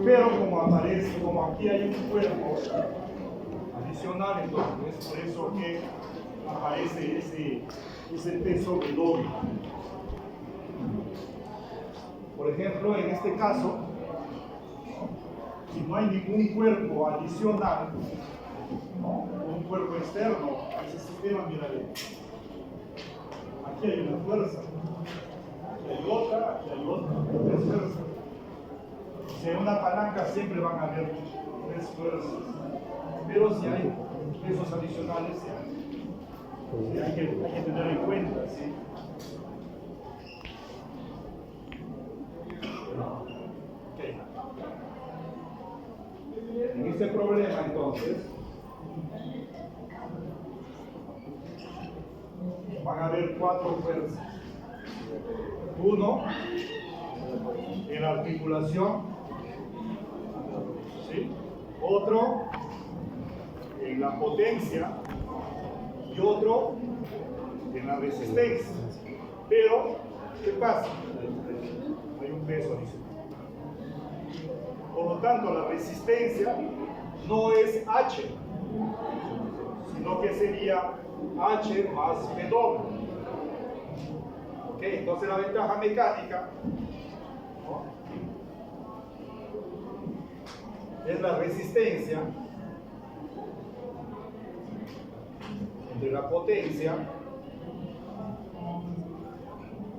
Pero como aquí hay un cuerpo adicional, entonces es por eso que aparece ese peso W. Por ejemplo, en este caso, si no hay ningún cuerpo adicional, ¿no? Un cuerpo externo a ese sistema, mira, aquí hay una fuerza, aquí hay otra, tres fuerzas. Si hay una palanca siempre van a haber tres fuerzas, pero si hay pesos adicionales, hay que tener en cuenta, ¿sí? Okay. En este problema, entonces, van a haber cuatro fuerzas. Uno, en la articulación, ¿sí? Otro, en la potencia, y otro, en la resistencia. Pero, ¿qué pasa? Hay un peso adicional. Por lo tanto, la resistencia no es H, sino que sería H más W. ¿Ok? Entonces la ventaja mecánica, ¿no?, es la resistencia entre la potencia.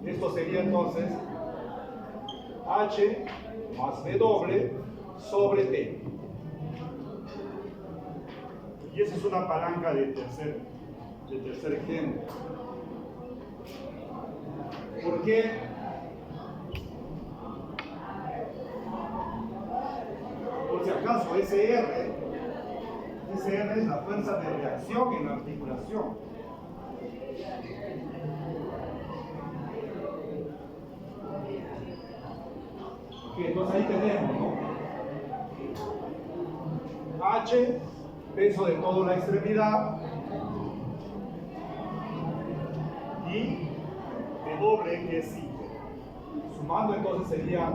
Esto sería entonces H más W sobre T. Y esa es una palanca de tercer género. ¿Por qué? Por si acaso, SR es la fuerza de reacción en la articulación. Okay, entonces ahí tenemos, ¿no? H, peso de toda la extremidad, y W, que es 5. Sumando entonces sería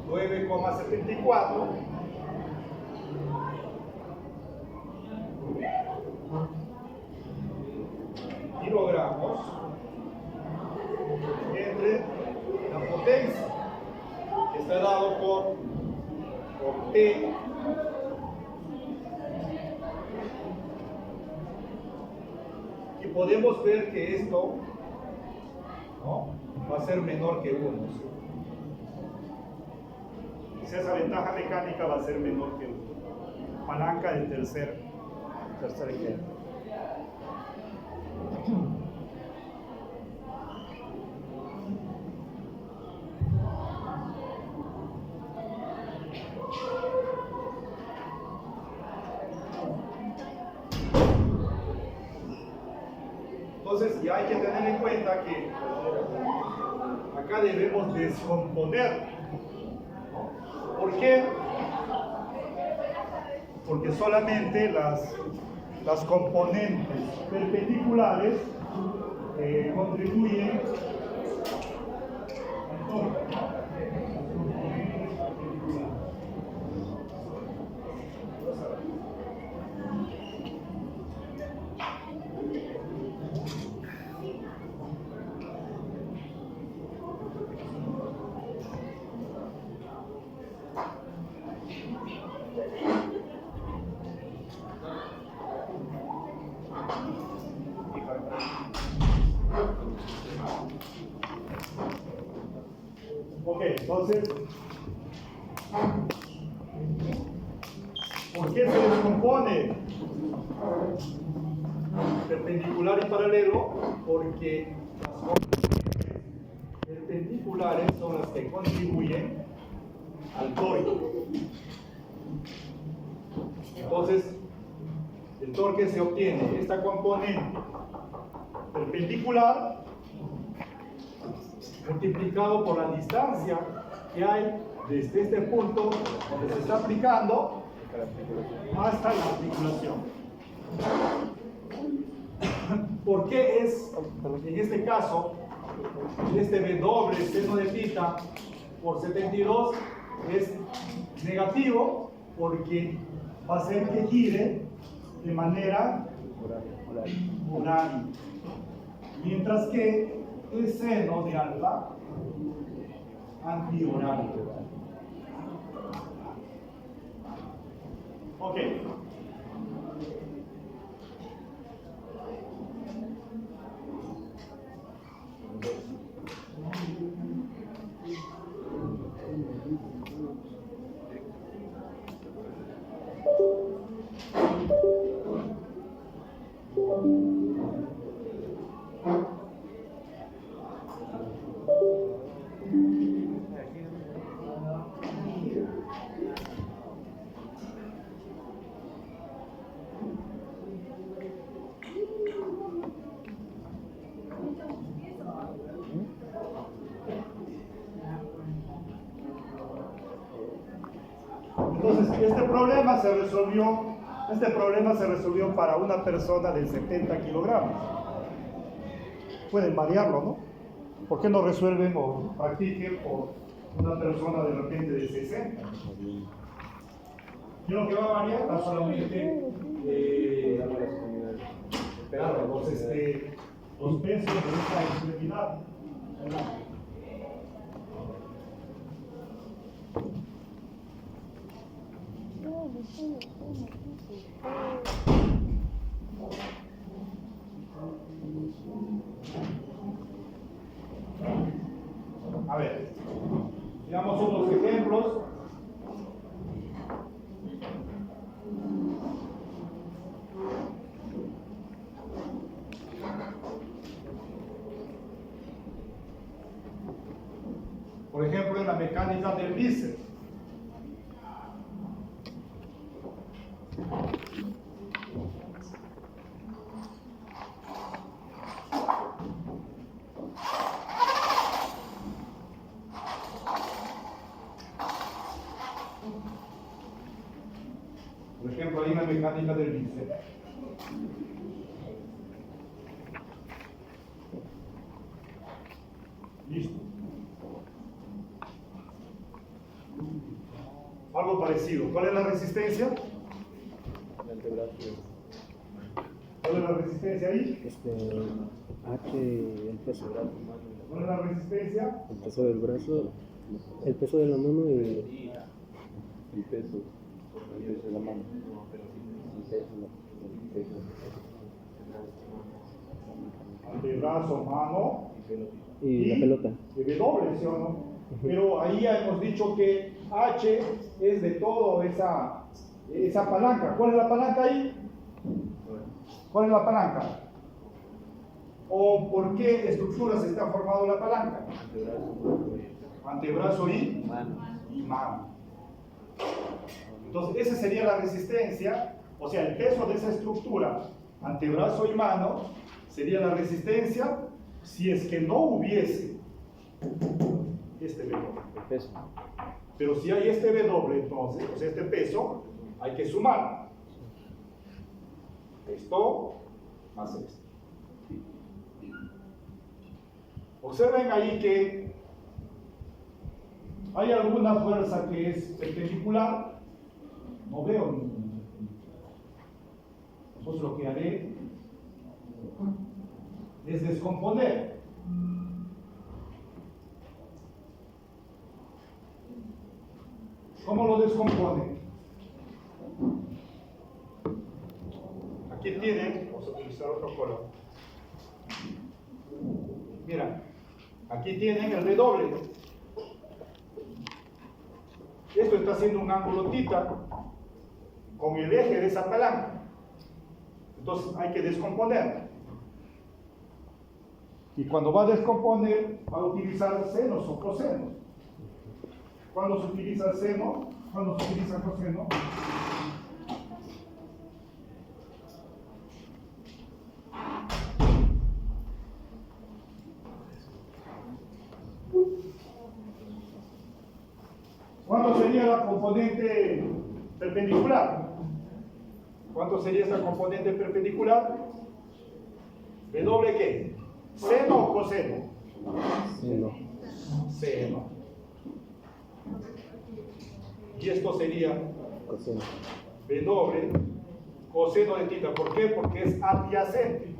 9,74 kilogramos entre la potencia, que está dado por T, y podemos ver que esto, ¿no?, va a ser menor que 1. O sea, esa ventaja mecánica va a ser menor que 1. Palanca del tercer género. Entonces ya hay que tener en cuenta que acá debemos descomponer, ¿no? ¿Por qué? Porque solamente las componentes perpendiculares contribuyen al torque, ¿no? Ok, entonces, ¿por qué se descompone perpendicular y paralelo? Porque las componentes perpendiculares son las que contribuyen al torque. Entonces, el torque se obtiene esta componente perpendicular multiplicado por la distancia que hay desde este punto donde se está aplicando hasta la articulación. ¿Por qué es, en este caso, este W seno de θ por 72 es negativo porque va a hacer que gire de manera horaria. Mientras que el seno de alfa antihorario. Ok. Entonces, este problema se resolvió para una persona de 70 kilogramos. Pueden variarlo, ¿no? ¿Por qué no resuelven o practiquen por una persona de repente de 60? Y lo que va a variar va solamente los pesos de esta extremidad. A ver, veamos unos ejemplos. Por ejemplo, en la mecánica del bíceps. Por ejemplo, ahí en la mecánica del bíceps. Listo. Algo parecido. ¿Cuál es la resistencia? ¿Cuál es la resistencia ahí? El peso del brazo. ¿Cuál es la resistencia? El peso del brazo, el peso de la mano y el peso de la mano. Antebrazo, mano y la pelota. W, ¿sí o no? Pero ahí ya hemos dicho que H es de todo esa palanca. ¿Cuál es la palanca ahí? ¿Cuál es la palanca? ¿O por qué estructuras está formado la palanca? Antebrazo y mano. Entonces, esa sería la resistencia, o sea, el peso de esa estructura, antebrazo y mano, sería la resistencia si es que no hubiese este W. Pero si hay este W, entonces, o sea, este peso, hay que sumar. Esto más esto. Observen ahí que hay alguna fuerza que es perpendicular. No veo ninguna. Entonces lo que haré es descomponer. ¿Cómo lo descompone? Aquí tienen, vamos a utilizar otro color. Mira, aquí tienen el W. Esto está haciendo un ángulo θ con el eje de esa palanca. Entonces hay que descomponer. Y cuando va a descomponer, va a utilizar senos o cosenos. ¿Cuándo se utiliza el seno? ¿Cuándo se utiliza el coseno? ¿Cuánto sería la componente perpendicular? ¿Cuánto sería esta componente perpendicular? ¿W qué? ¿Seno o coseno? Seno. Seno. y esto sería Coseno. W coseno de θ. ¿Por qué? Porque es adyacente.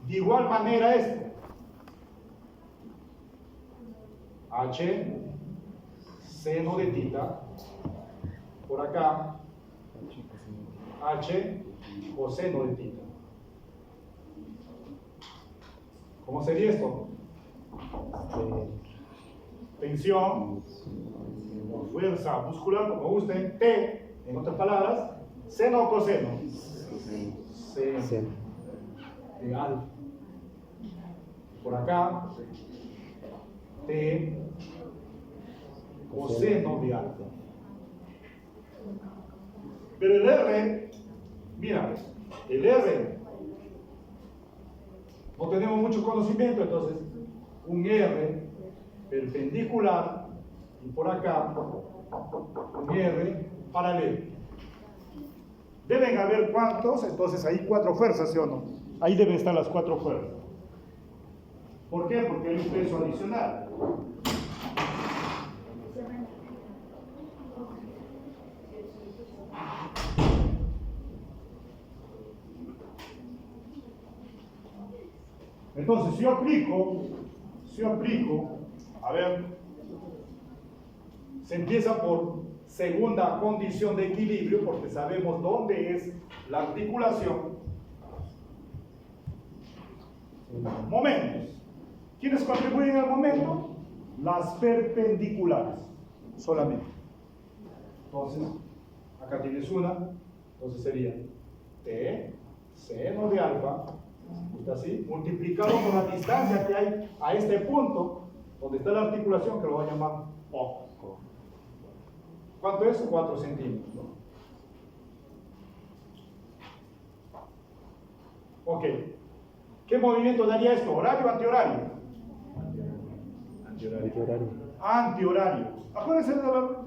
De igual manera esto. H seno de θ. Por acá. H coseno de θ. ¿Cómo sería esto? Tensión, o fuerza muscular, como gusten, T, en otras palabras, seno o coseno. Seno Seno. de alfa. Por acá, T, coseno de alfa. Pero el R, mira, el R, no tenemos mucho conocimiento, entonces, un R perpendicular y por acá un R paralelo. Deben haber cuántos, entonces ahí 4 fuerzas, ¿sí o no? Ahí deben estar las 4 fuerzas. ¿Por qué? Porque hay un peso adicional. Entonces, si yo aplico, a ver, se empieza por segunda condición de equilibrio, porque sabemos dónde es la articulación. Momentos. ¿Quiénes contribuyen al momento? Las perpendiculares, solamente. Entonces, acá tienes una, entonces sería T, seno de alfa, justo así, multiplicado por la distancia que hay a este punto, donde está la articulación, que lo voy a llamar O. ¿Cuánto es? 4 centímetros. Ok. ¿Qué movimiento daría esto? ¿Horario o antihorario? Antihorario. Antihorario. Acuérdense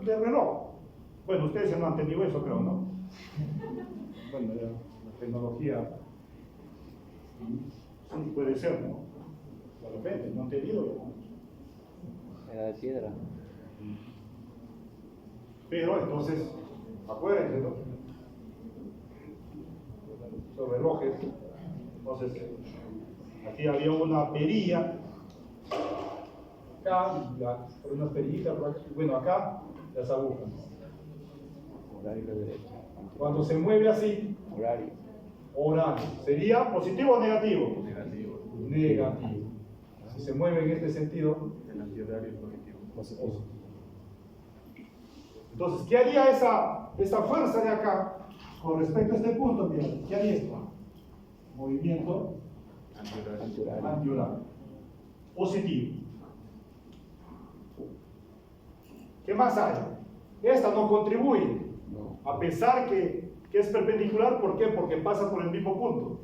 del reloj. Bueno, ustedes ya no han tenido eso, creo, ¿no? Bueno, ya, la tecnología. Sí, puede ser, ¿no? De repente, no han tenido. Era de piedra. Pero entonces, acuérdense, ¿no? Los relojes. Entonces, aquí había una perilla. Acá, unas perillitas, bueno, acá, las agujas. Horario de derecha. Cuando se mueve así, horario. ¿Sería positivo o negativo? Negativo. Negativo. Si se mueve en este sentido, El antihorario es positivo. positivo. Entonces, ¿qué haría esta fuerza de acá con respecto a este punto? Mira, ¿qué haría esto? Movimiento antihorario. Positivo. ¿Qué más hay? Esta no contribuye. A pesar que es perpendicular, ¿por qué? Porque pasa por el mismo punto.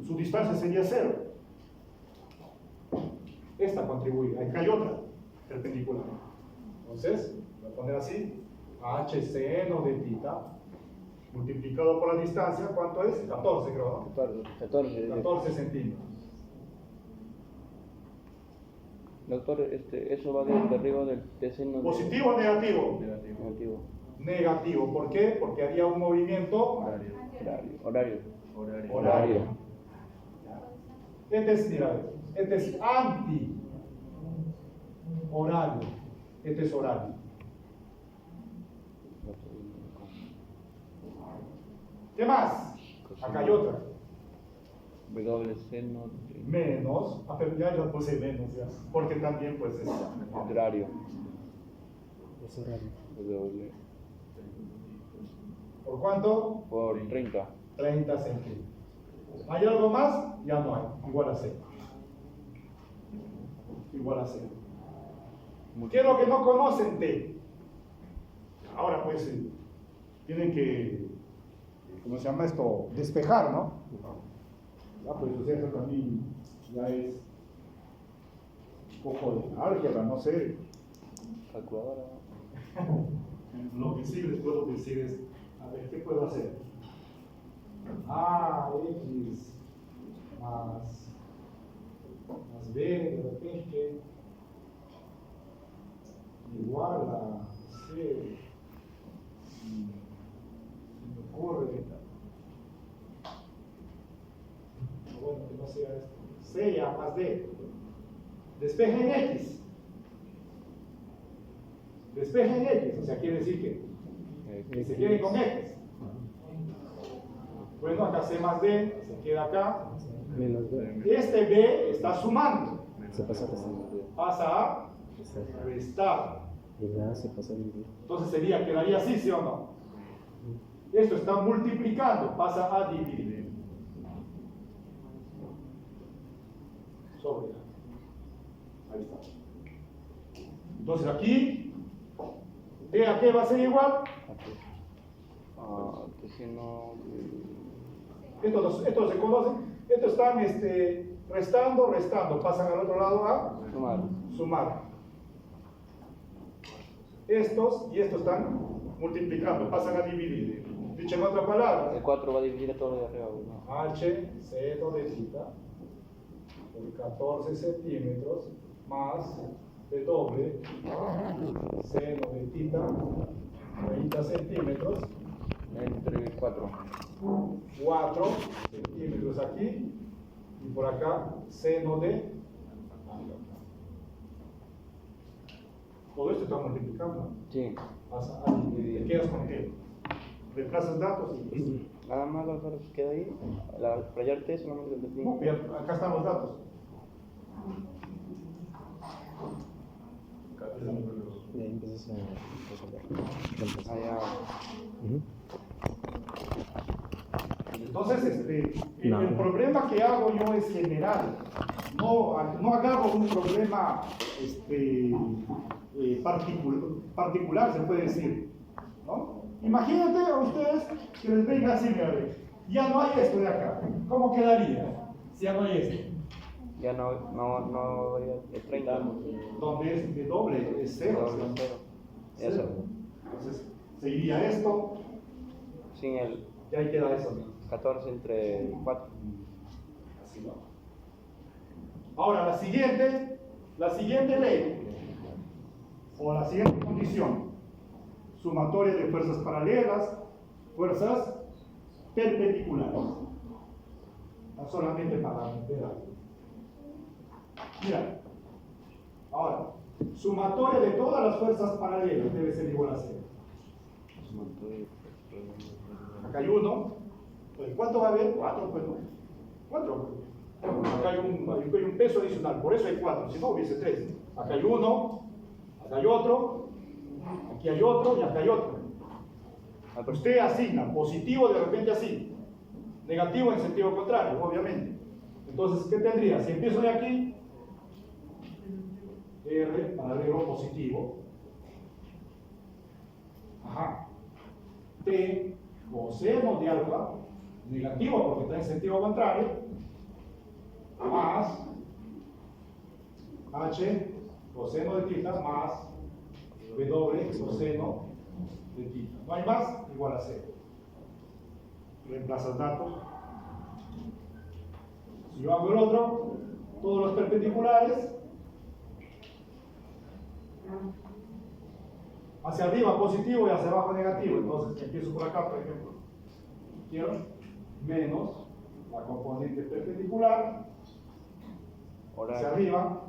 Su distancia sería 0. Esta contribuye. Acá hay otra perpendicular. Entonces, voy a poner así, H seno de θ multiplicado por la distancia, ¿cuánto es? 14, creo, ¿no? 14 centímetros. Doctor, eso va de arriba del seno. ¿Positivo o negativo? Negativo. Negativo. ¿Por qué? Porque haría un movimiento Horario. horario. Este es, mira, este es anti horario. Este es horario. ¿Qué más? Acá hay otra. W seno Menos, pero ya yo puse menos, ya, porque también pues es horario. Es horario. W. ¿Por cuánto? Por 30. 30 centímetros. ¿Hay algo más? Ya no hay, igual a 0. Igual a 0. ¿Qué es lo que no conocen T? Ahora pues tienen que, ¿cómo se llama esto? Despejar, ¿no? Ya pues o sea, eso también ya es un poco de álgebra, no sé. Calculadora. Lo que sí les puedo decir es, a ver, ¿qué puedo hacer? X más B de repente igual a C, se me ocurre, bueno, que no sea esto, C a más D, despeje en X, despeje en X, o sea, quiere decir que se quede con X. Bueno, acá C más D, se queda acá. Menos B. Este B está sumando. Se pasa a restar. Pasa a restar. Y la A se pasa a dividir. Entonces quedaría así, ¿sí o no? Esto está multiplicando, pasa a dividir. Sobre. Ahí está. Entonces aquí, ¿D a qué va a ser igual? Estos se conocen. Estos están restando, pasan al otro lado a sumar. Estos y estos están multiplicando, pasan a dividir. Dicho en otras palabras, El 4 va a dividir a todo lo de arriba, ¿no? H seno de θ por 14 centímetros más de doble seno de θ 30 centímetros Entre 4. 4 centímetros aquí y por acá seno de todo esto está multiplicando. Sí. Pasa a dividir. Te quedas con qué? Reemplazas datos y Nada más lo que queda ahí. Rayarte solamente el no, ya, acá están los datos. Y ahí empiezas a resolver. Allá. Entonces, el problema que hago yo es general. No agarro un problema particular, se puede decir, ¿no? Imagínate a ustedes que les venga así, mira, ya no hay esto de acá. ¿Cómo quedaría si ya no hay esto? Ya no es 30. Donde es de doble, es cero. Doble, ¿sí? cero. Eso. Entonces, seguiría esto, Sin el y ahí queda eso. 14 entre 4. Así va. Ahora, la siguiente ley, o la siguiente condición, sumatoria de fuerzas paralelas, fuerzas perpendiculares. No solamente para meter algo. Mira, ahora, sumatoria de todas las fuerzas paralelas debe ser igual a 0. Acá hay 1, pues ¿cuánto va a haber? 4, pues no. 4. Acá hay un peso adicional, por eso hay 4, si no hubiese 3. Acá hay 1, acá hay otro, aquí hay otro y acá hay otro. Usted asigna, positivo de repente así, negativo en sentido contrario, obviamente. Entonces, ¿qué tendría? Si empiezo de aquí, R paralelo positivo, T coseno de alfa, negativo porque está en sentido contrario, más H coseno de θ más W coseno de θ. No hay más, igual a 0. Reemplazas datos. Si yo hago el otro, todos los perpendiculares, hacia arriba positivo y hacia abajo negativo. Entonces empiezo por acá, por ejemplo. Quiero menos la componente perpendicular hacia arriba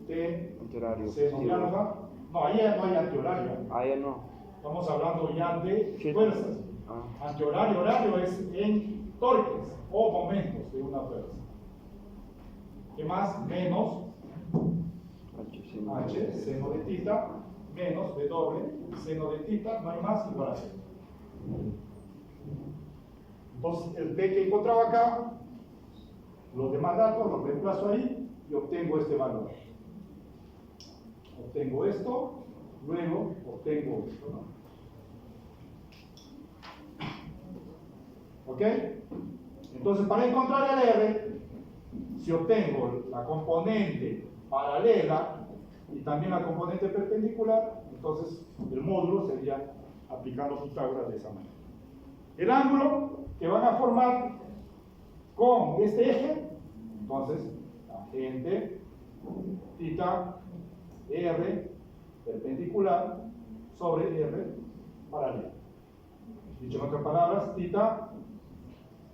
T Antihorario. seno de alfa. No, ahí ya no hay antihorario. Ah, ya no. Estamos hablando ya de fuerzas. Antihorario, horario es en torques o momentos de una fuerza. ¿Qué más? Menos H seno de θ menos W seno de θ, no hay más, igual a 0. Entonces, el P que encontraba acá, los demás datos los reemplazo ahí y obtengo este valor. Obtengo esto, luego obtengo esto, ¿no? ¿Ok? Entonces, para encontrar el R, si obtengo la componente paralela y también la componente perpendicular, entonces el módulo sería aplicando Pitágoras de esa manera. El ángulo que van a formar con este eje, entonces, tangente, θ, R, perpendicular sobre R paralelo. Dicho en otras palabras, θ,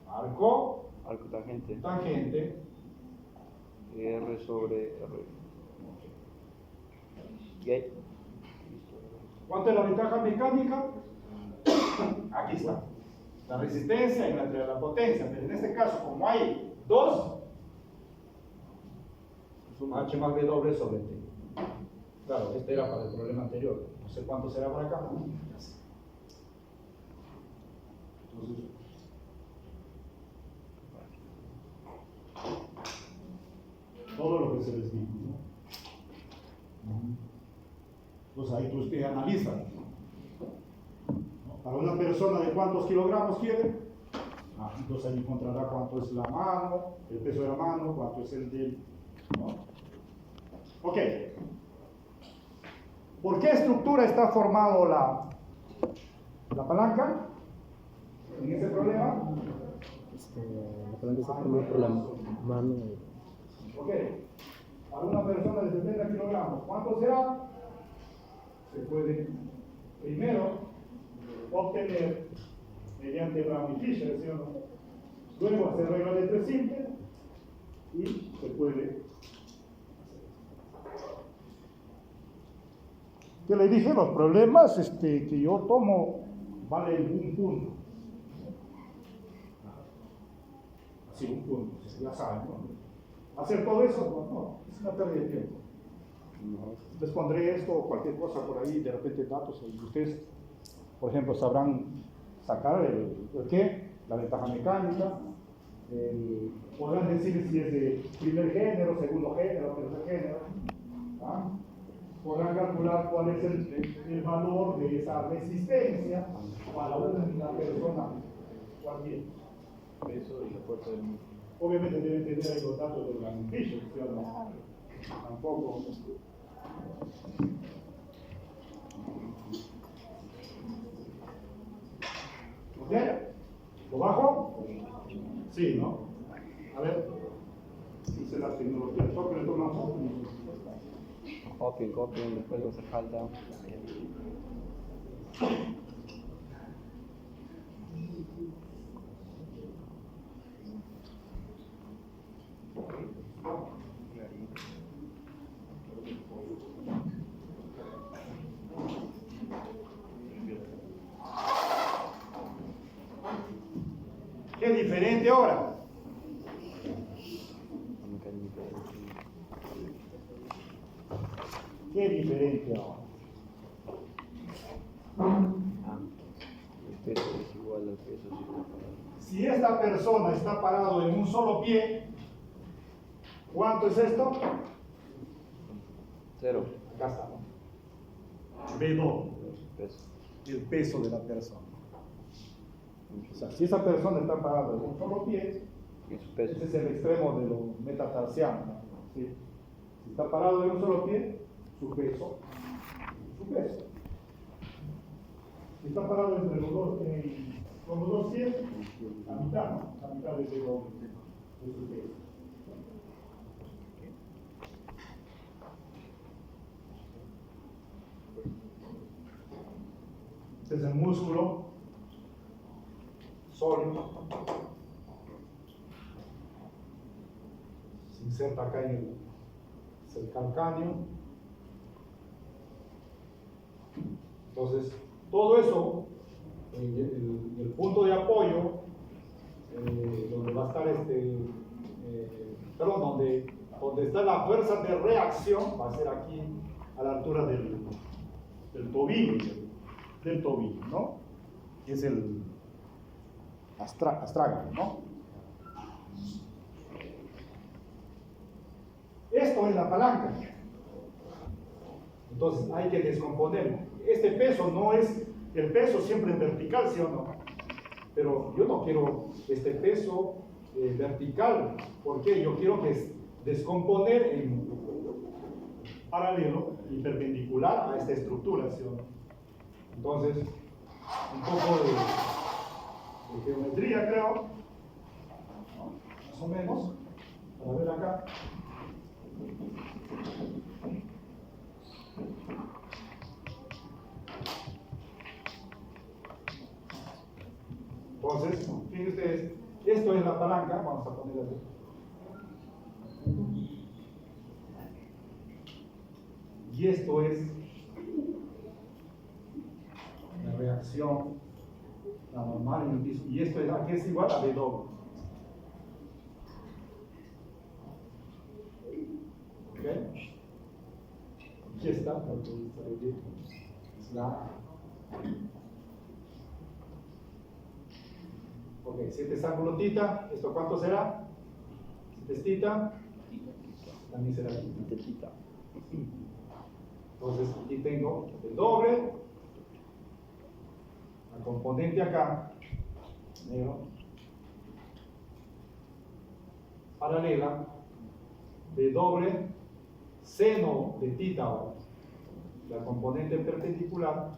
arco tangente. tangente. R sobre R. ¿Y ahí? ¿Cuánto es la ventaja mecánica? Aquí está. La resistencia y la potencia, pero en este caso, como hay dos, H más W sobre T. Claro, este era para el problema anterior. No sé cuánto será para acá. Entonces, todo lo que se les dijo, ¿no? Entonces ahí tú te analizas. Para una persona de cuántos kilogramos quiere, entonces ahí encontrará cuánto es la mano, el peso de la mano, cuánto es el del, ¿no? Ok. ¿Por qué estructura está formado la palanca en ese problema? La palanca está formada por la mano. Ok. Para una persona de 70 kilogramos, ¿cuánto será? Se puede primero obtener mediante Brown y Fisher, ¿sí o no? Luego hacer regla de tres simple y se puede. ¿Qué le dije? Los problemas que yo tomo valen un punto. Así, un punto, ya saben, ¿no? Hacer todo eso, no, es una pérdida de tiempo. Les pondré esto o cualquier cosa por ahí, de repente datos, y ustedes, por ejemplo, sabrán sacar el qué, la ventaja mecánica, podrán decir si es de primer género, segundo género, tercer género, ¿ah? Podrán calcular cuál es el valor de esa resistencia para una persona cualquiera. Peso y la fuerza del músculo. Obviamente deben tener ahí los datos de la Fisher, ¿sí o no? Tampoco. ¿Ok? ¿Lo bajo? Sí, ¿no? A ver. Dice la tecnología. ¿Por qué le tomamos? Copien, después no hace falta. ¿Qué diferente ahora? ¿Qué diferente ahora? El peso es igual al peso. Si esta persona está parado en un solo pie, ¿cuánto es esto? 0. Acá está, ¿no? B2, Peso. el peso de la persona. O sea, si esa persona está parada en un solo pie, Y su peso. ese es el extremo de lo metatarsiano, ¿no? ¿Sí? Si está parado en un solo pie, su peso. Si está parado entre los dos, con los dos pies, la mitad, ¿no? La mitad de su peso. Este es el músculo sólido. Se inserta acá en el calcáneo. Entonces, todo eso, el punto de apoyo, donde va a estar donde está la fuerza de reacción, va a ser aquí a la altura del tobillo, ¿no? Que es el astrágalo, ¿no? Esto es la palanca. Entonces hay que descomponerlo. Este peso no es el peso siempre en vertical, ¿sí o no? Pero yo no quiero este peso vertical. ¿Por qué? Yo quiero descomponer en paralelo y perpendicular a esta estructura, ¿sí o no? Entonces, un poco de geometría, creo, ¿no? Más o menos, para ver acá. Entonces, fíjense ustedes, esto es la palanca, vamos a ponerla así. Y esto es la reacción, la normal en el piso. Y esto es, aquí es igual a W. ¿Ok? Aquí está. Es la... Ok, si este es ángulo θ, ¿esto cuánto será? Si este es θ, también será θ. Entonces aquí tengo el doble, la componente acá, negro, paralela, de doble, seno de θ ahora, la componente perpendicular,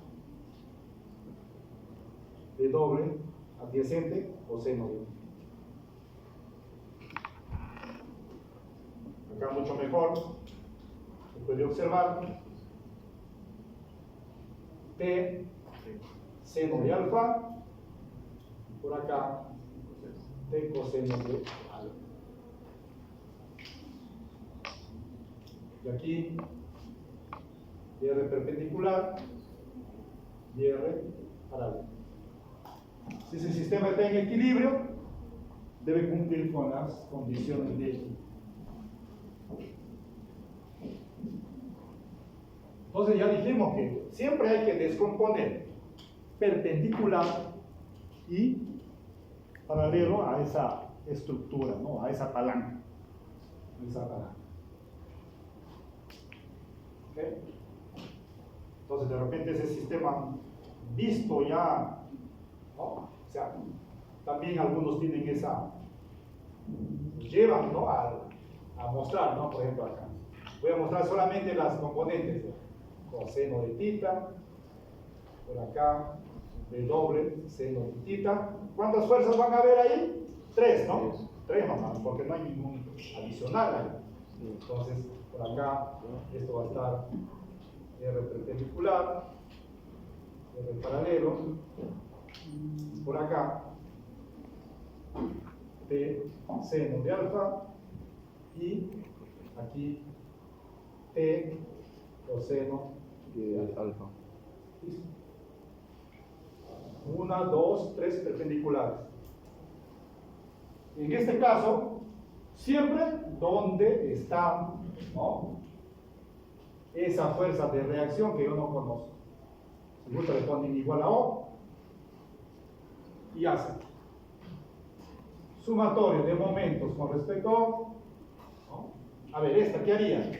de doble, adyacente o seno de θ. Acá mucho mejor, se puede observar T seno de alfa, por acá T coseno de alfa. Y aquí R perpendicular y R paralelo. Si ese sistema está en equilibrio, debe cumplir con las condiciones de equilibrio. Entonces ya dijimos que siempre hay que descomponer perpendicular y paralelo a esa estructura, ¿no? A esa palanca. ¿Okay? Entonces de repente ese sistema visto ya, ¿no? O sea, también algunos tienen esa, llevan, ¿no? a mostrar, ¿no? Por ejemplo acá. Voy a mostrar solamente las componentes, ¿no? Coseno de θ, por acá, de doble, seno de θ. ¿Cuántas fuerzas van a haber ahí? 3, ¿no? 3 nomás, porque no hay ningún adicional ahí. Entonces, por acá, esto va a estar R perpendicular, R paralelo, por acá, T seno de alfa, y aquí T coseno de alfa. ¿Listo? 1, 2, 3 perpendiculares. En este caso, siempre donde está, ¿no? Esa fuerza de reacción que yo no conozco. Si gusta le ponen igual a O y hacen sumatorio de momentos con respecto a O, ¿no? A ver, esta, ¿qué haría?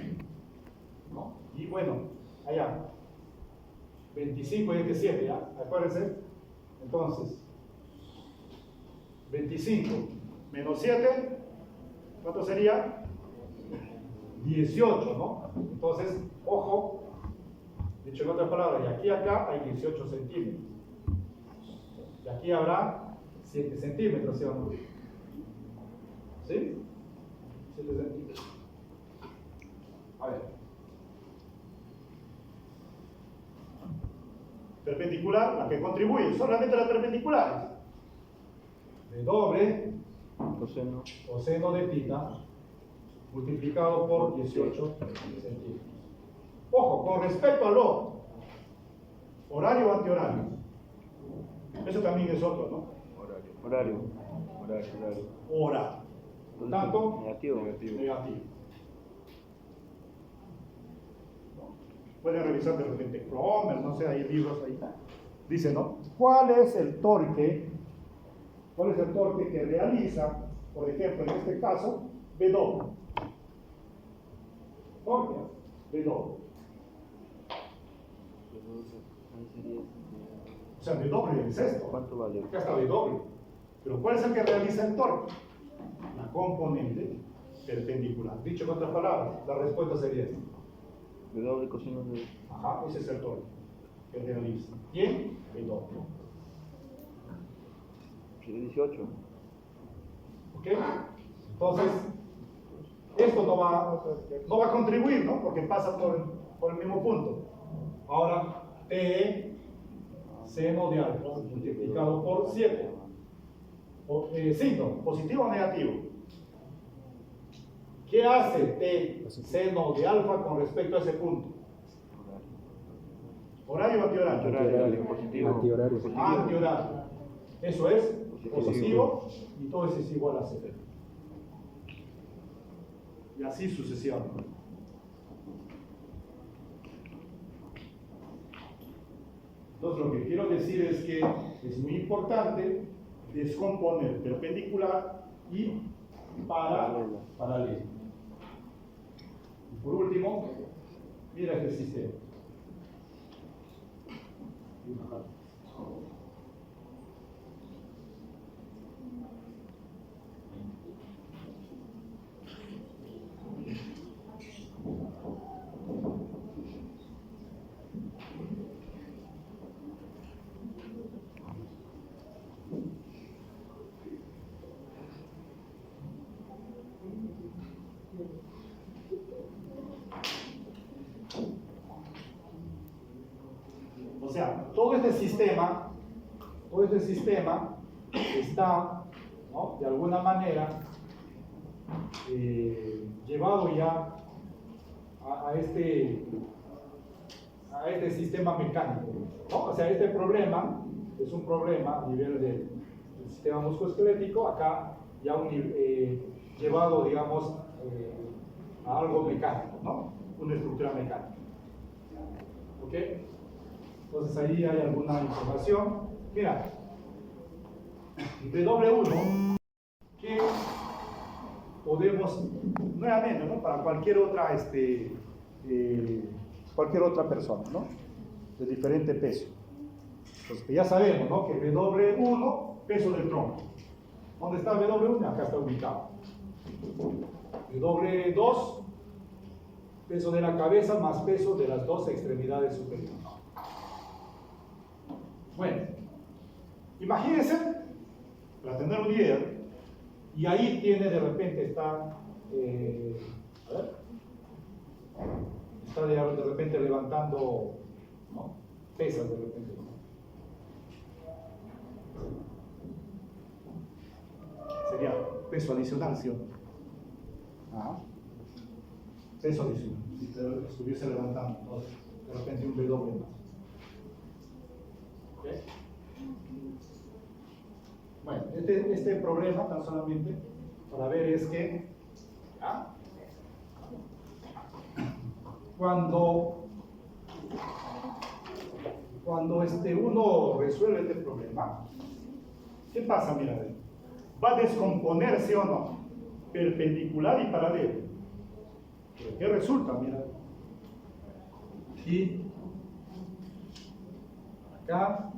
¿No? Y bueno, allá 25 y este 7, ¿ya? Acuérdense. Entonces 25 menos 7, ¿cuánto sería? 18, ¿no? Entonces, ojo, dicho en otras palabras, y aquí acá hay 18 centímetros. Y aquí habrá 7 centímetros, ¿sí o no? ¿Sí? 7 centímetros. A ver. Perpendicular, la que contribuye, solamente las perpendiculares. De doble coseno de θ multiplicado por 18 centímetros. Ojo, con respecto al O, horario o antihorario. Eso también es otro, ¿no? Horario. Hora. Por tanto, Negativo. Pueden revisar de repente Cromer, no sé, hay libros ahí. Dice, ¿no? ¿Cuál es el torque que realiza, por ejemplo, en este caso, W? Torque, W. O sea, W es esto. ¿Cuánto vale? Acá está W. Pero ¿cuál es el que realiza el torque? La componente perpendicular. Dicho en otras palabras, la respuesta sería esta. De doble coseno de... Ajá, ese es el torque que realiza. ¿Quién? El W. 18. ¿Ok? Entonces, esto no va a contribuir, ¿no? Porque pasa por el mismo punto. Ahora, T seno de alfa multiplicado por 7. signo, positivo o negativo. ¿Qué hace T seno de alfa con respecto a ese punto? ¿Horario o antihorario? Antihorario, positivo. Antihorario. Antihorario. Eso es positivo y todo eso es igual a 0. Y así sucesivamente. Entonces lo que quiero decir es que es muy importante descomponer perpendicular y paralelo. Y por último, mira este sistema. O sea, todo este sistema está, ¿no?, de alguna manera llevado ya a este sistema mecánico, ¿no? O sea, este problema es un problema a nivel del sistema musculoesquelético, acá ya llevado, digamos, a algo mecánico, ¿no? Una estructura mecánica. ¿Ok? Entonces ahí hay alguna información. Mira, W1, que podemos, nuevamente, ¿no?, para cualquier otra persona, ¿no?, de diferente peso. Entonces ya sabemos, ¿no?, que W1, peso del tronco. ¿Dónde está W1? Acá está ubicado. W2, peso de la cabeza más peso de las dos extremidades superiores. Bueno, imagínense, para tener una idea, y ahí tiene de repente, está de repente levantando, ¿no?, pesas de repente, ¿no? Sería peso adicional, ¿sí o no? Ajá. Peso adicional, si estuviese levantando, entonces, de repente un W más. ¿Okay? Bueno, este problema, tan solamente para ver, es que ¿ya?, cuando uno resuelve este problema, ¿qué pasa? Mira, va a descomponer, ¿sí o no?, perpendicular y paralelo. ¿Pero qué resulta? Mira, y acá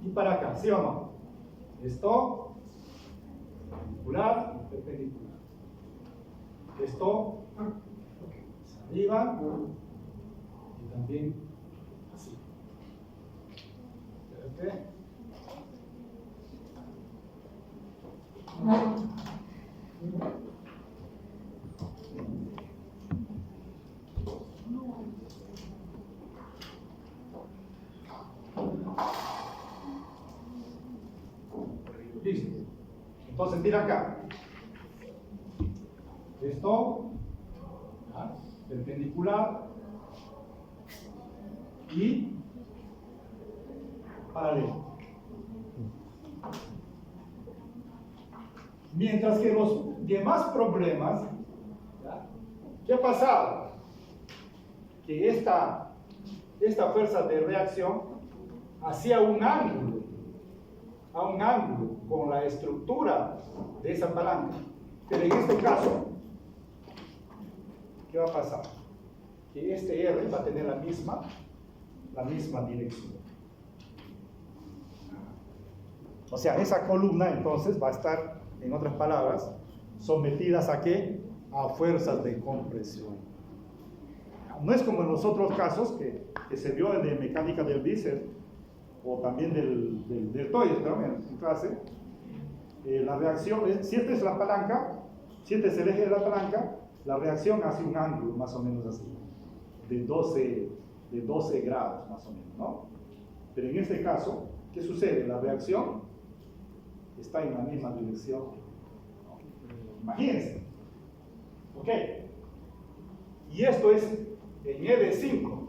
y para acá, ¿sí o no? Esto perpendicular y perpendicular. Esto hacia arriba y también así. ¿Ok? Listo. Entonces mira acá. Esto, ¿ya?, perpendicular y paralelo. Mientras que los demás problemas, ¿ya?, ¿qué ha pasado? Que esta fuerza de reacción hacía un ángulo con la estructura de esa palanca. Pero en este caso, ¿qué va a pasar? Que este R va a tener la misma dirección. O sea, esa columna entonces va a estar, en otras palabras, sometidas ¿a qué? A fuerzas de compresión. No es como en los otros casos que se vio de mecánica del bíceps o también del deltoides, ¿no?, en clase. La reacción, si esta es la palanca, si este es el eje de la palanca, la reacción hace un ángulo más o menos así, de 12 grados más o menos, ¿no? Pero en este caso, ¿qué sucede? La reacción está en la misma dirección. Imagínense. Ok. Y esto es en ED5.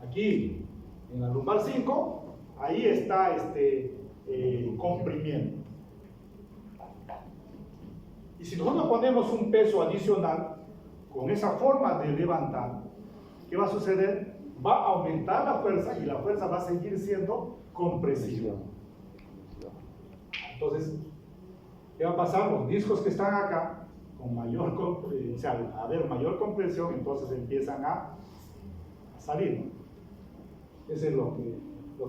Aquí, en la lumbar 5, ahí está comprimiendo. Y si nosotros ponemos un peso adicional con esa forma de levantar, ¿qué va a suceder? Va a aumentar la fuerza y la fuerza va a seguir siendo compresiva. Entonces, ¿qué va a pasar? Los discos que están acá, con mayor, o sea, al haber mayor compresión, entonces empiezan a salir, ¿no? Eso es lo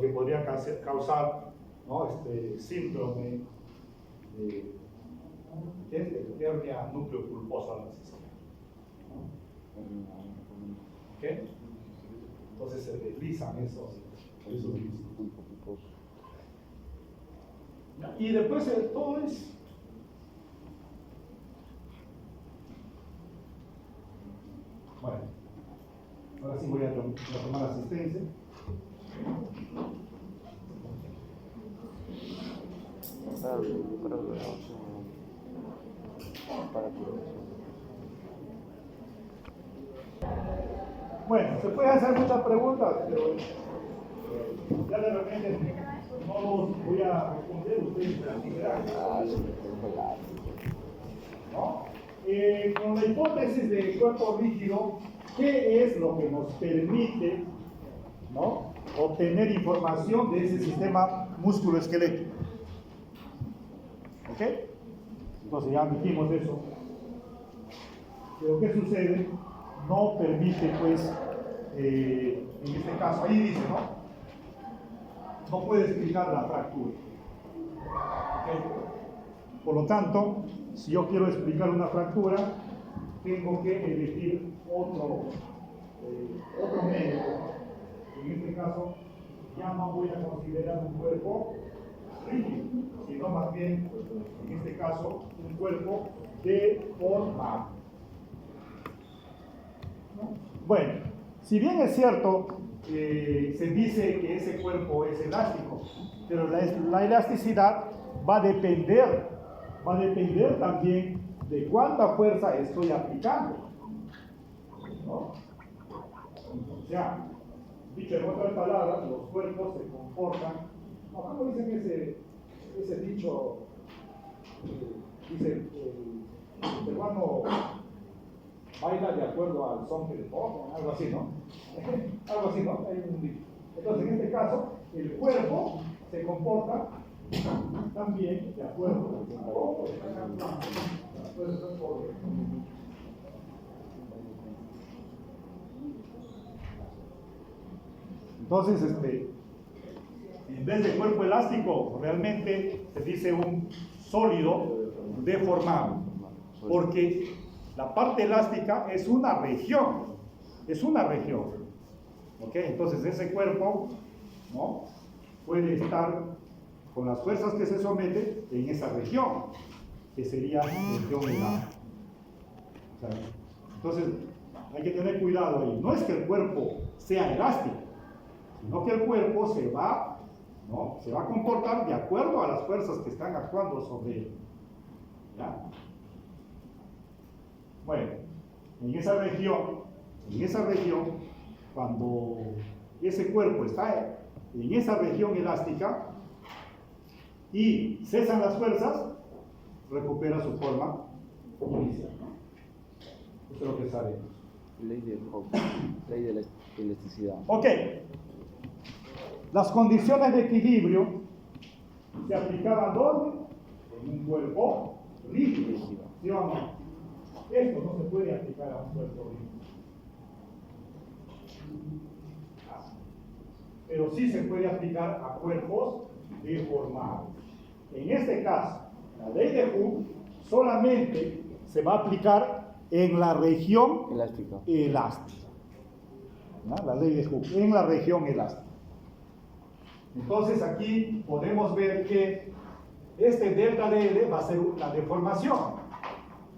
que podría causar, ¿no? Síndrome de hernia núcleo pulposa, ¿no? ¿Ok? Entonces se deslizan esos discos. Y después todo es bueno. Ahora sí voy a tomar asistencia. Bueno, se pueden hacer muchas preguntas, pero ya de repente no los voy a responder, ustedes tranquilidad. ¿No? Con la hipótesis del cuerpo rígido, ¿qué es lo que nos permite, ¿no?, obtener información de ese sistema músculo-esquelético? ¿Ok? Entonces ya dijimos eso. Pero ¿qué sucede? No permite, pues, en este caso, ahí dice, ¿no? No puede explicar la fractura. ¿Okay? Por lo tanto, si yo quiero explicar una fractura, tengo que elegir otro médico. En este caso, ya no voy a considerar un cuerpo rígido, sino más bien, en este caso, un cuerpo deformado. Bueno, si bien es cierto, se dice que ese cuerpo es elástico, pero la elasticidad va a depender también de cuánta fuerza estoy aplicando, ¿no? O sea, dicho en otras palabras, los cuerpos se comportan, ¿no? ¿Cómo dicen ese dicho? Dice, el peruano baila de acuerdo al son que le pongan, algo así, ¿no? Algo así, ¿no? Hay un dicho. Entonces, en este caso, el cuerpo se comporta también de acuerdo al entonces, en vez de cuerpo elástico, realmente se dice un sólido deformado, porque la parte elástica es una región, ¿ok? Entonces ese cuerpo, ¿no?, puede estar con las fuerzas que se somete en esa región, que sería región elástica. O sea, entonces hay que tener cuidado ahí. No es que el cuerpo sea elástico, sino que el cuerpo se va a comportar de acuerdo a las fuerzas que están actuando sobre él. ¿Ya? Bueno, en esa región, cuando ese cuerpo está en esa región elástica y cesan las fuerzas, recupera su forma inicial. Eso es lo que sabemos. Ley de la elasticidad. Ok. Las condiciones de equilibrio se aplicaban ¿dónde? En un cuerpo rígido, ¿sí o no? Esto no se puede aplicar a un cuerpo rígido. Pero sí se puede aplicar a cuerpos deformados. En este caso, la ley de Hooke solamente se va a aplicar en la región elástica. ¿No? La ley de Hooke, en la región elástica. Entonces aquí podemos ver que este delta de L va a ser la deformación,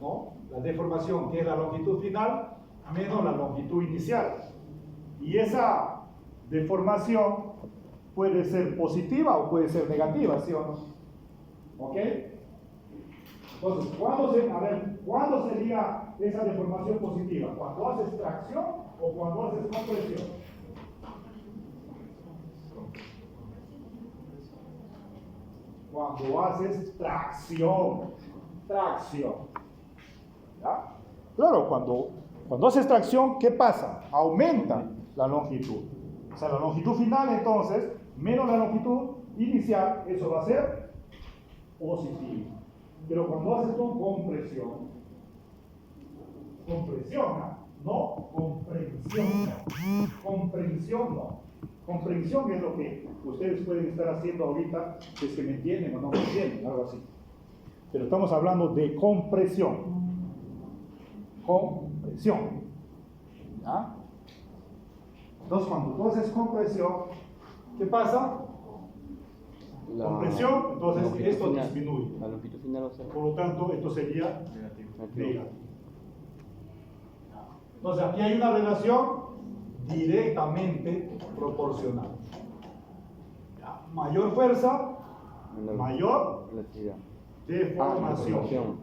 ¿no? La deformación, que es la longitud final menos la longitud inicial. Y esa deformación puede ser positiva o puede ser negativa, ¿sí o no? ¿Ok? Entonces, ¿cuándo sería esa deformación positiva? ¿Cuando haces tracción o cuando haces compresión? Cuando haces tracción. ¿Ya? Claro, cuando haces tracción, ¿qué pasa? Aumenta la longitud. O sea, la longitud final, entonces, menos la longitud inicial, eso va a ser positivo. Pero cuando haces con compresión, no comprensión no. Comprensión es lo que ustedes pueden estar haciendo ahorita, si es que me entienden o no me entienden, algo así. Pero estamos hablando de compresión. ¿Ya? Entonces, cuando tú haces compresión, ¿qué pasa? Compresión, entonces esto final, disminuye. la longitud final va a ser Por lo tanto, esto sería negativo. Entonces, aquí hay una relación directamente proporcional. ¿Ya? Mayor fuerza, mayor velocidad. deformación.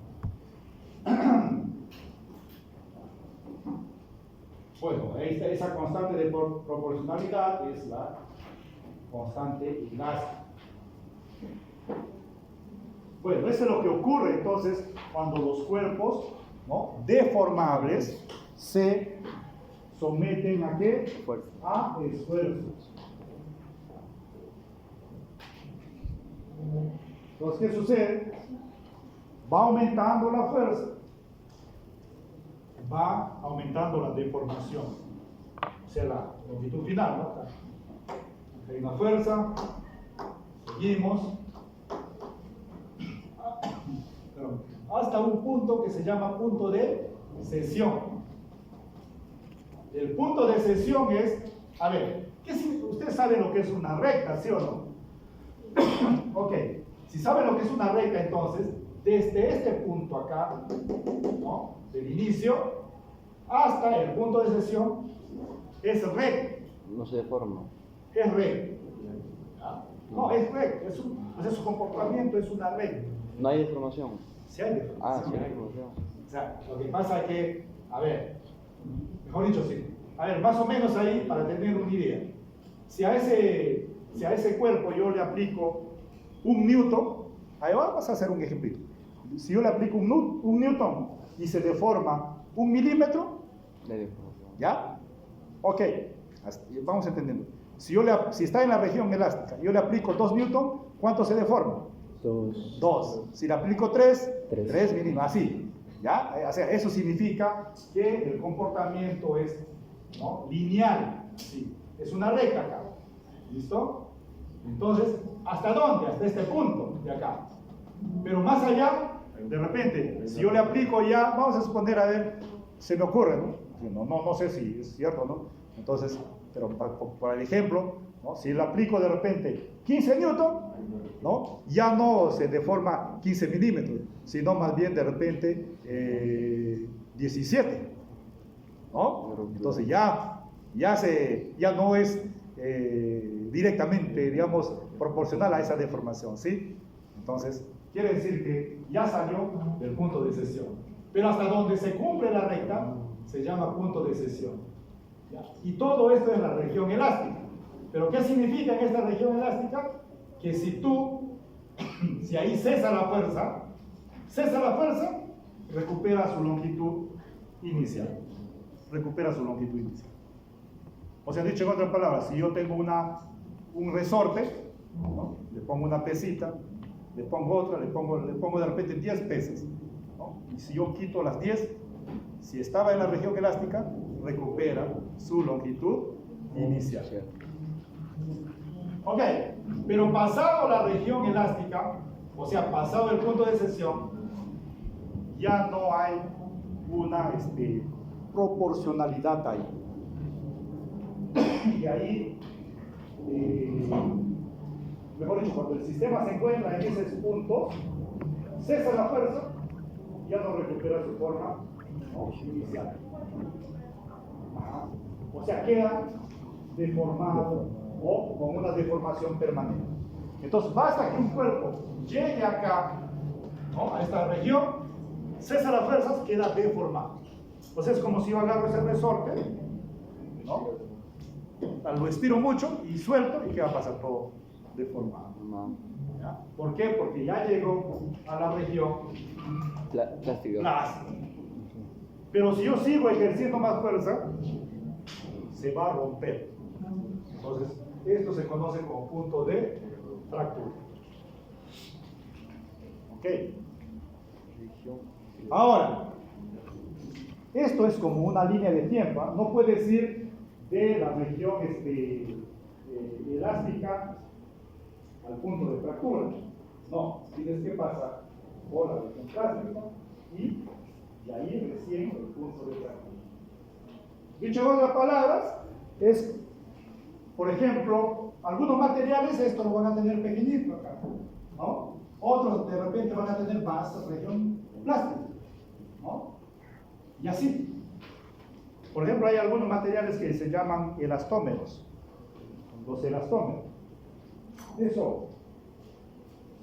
Bueno, esa constante de proporcionalidad es la constante elástica. Bueno, eso es lo que ocurre entonces cuando los cuerpos, ¿no?, deformables se someten ¿a qué? Fuerza. A esfuerzos. Entonces, ¿qué sucede? Va aumentando la fuerza, va aumentando la deformación, o sea, la longitud final, ¿no? Hay una fuerza, seguimos, hasta un punto que se llama punto de cesión. El punto de cesión es, a ver, usted sabe lo que es una recta, ¿sí o no? Ok, si sabe lo que es una recta, entonces, desde este punto acá, ¿no?, del inicio, hasta el punto de cesión, es recto. No se deforma. Es recto. No, es recto, su comportamiento es una recta. No hay deformación. Sí hay deformación. Sí hay deformación. O sea, lo que pasa es que, a ver, mejor dicho, sí. A ver, más o menos ahí, para tener una idea. Si a ese cuerpo yo le aplico un newton, ahí vamos a hacer un ejemplito. Si yo le aplico un newton y se deforma 1 milímetro, ¿ya? Ok, vamos entendiendo. Si está en la región elástica, yo le aplico 2 newton, ¿cuánto se deforma? 2. Si le aplico 3 milímetros, así. ¿Ya? O sea, eso significa que el comportamiento es, ¿no?, lineal. ¿Sí? Es una recta acá. ¿Listo? Entonces, ¿hasta dónde? Hasta este punto de acá. Pero más allá, de repente, si yo le aplico ya, vamos a suponer, a ver, se me ocurre, ¿no? No sé si es cierto o no. Entonces, pero para el ejemplo, ¿no?, si le aplico de repente 15 newton, ¿no?, ya no se deforma 15 milímetros, sino más bien de repente 17, ¿no? Entonces ya no es directamente, digamos, proporcional a esa deformación, ¿sí? Entonces, quiere decir que ya salió del punto de cesión. Pero hasta donde se cumple la recta, se llama punto de cesión. ¿Ya? Y todo esto es la región elástica. ¿Pero qué significa en esta región elástica? Que si ahí cesa la fuerza, recupera su longitud inicial. O sea, dicho en otras palabras, si yo tengo un resorte, ¿no?, le pongo una pesita, le pongo otra, le pongo de repente 10 pesas, ¿no? Y si yo quito las 10, si estaba en la región elástica, recupera su longitud inicial. Ok, pero pasado la región elástica, o sea, pasado el punto de cesión, ya no hay una proporcionalidad ahí. Y ahí, mejor dicho, cuando el sistema se encuentra en esos puntos, cesa la fuerza, ya no recupera su forma inicial. O sea, queda deformado o con una deformación permanente. Entonces basta que un cuerpo llegue acá, ¿no?, a esta región, cesa las fuerzas, queda deformado. Entonces es como si yo agarro ese resorte, ¿no?, lo estiro mucho y suelto, y ¿qué va a pasar? Todo deformado. ¿Ya? ¿Por qué? Porque ya llegó a la región Plástica. plástica. Pero si yo sigo ejerciendo más fuerza, se va a romper. Entonces, esto se conoce como punto de fractura. Ok. Ahora, esto es como una línea de tiempo, ¿eh? No puedes ir de la región elástica al punto de fractura. No, tienes que pasar por la región plástica y ahí recién el punto de fractura. Dicho en otras palabras, es, por ejemplo, algunos materiales esto lo van a tener pequeñito acá, ¿no? Otros de repente van a tener más región plástica, ¿no? Y así. Por ejemplo, hay algunos materiales que se llaman elastómeros. Los elastómeros. Eso,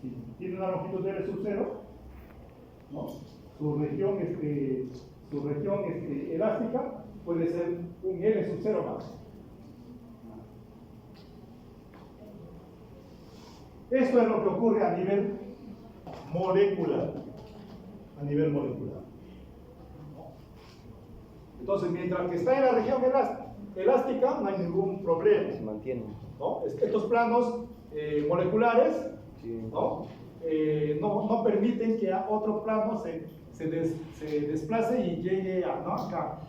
si tiene una longitud de L sub 0, ¿no?, su región elástica puede ser un L sub 0 más. Esto es lo que ocurre a nivel molecular. A nivel molecular. Entonces, mientras que está en la región elástica, no hay ningún problema. Se mantiene. ¿No? Estos planos moleculares, ¿no?, no permiten que otro plano se desplace y llegue acá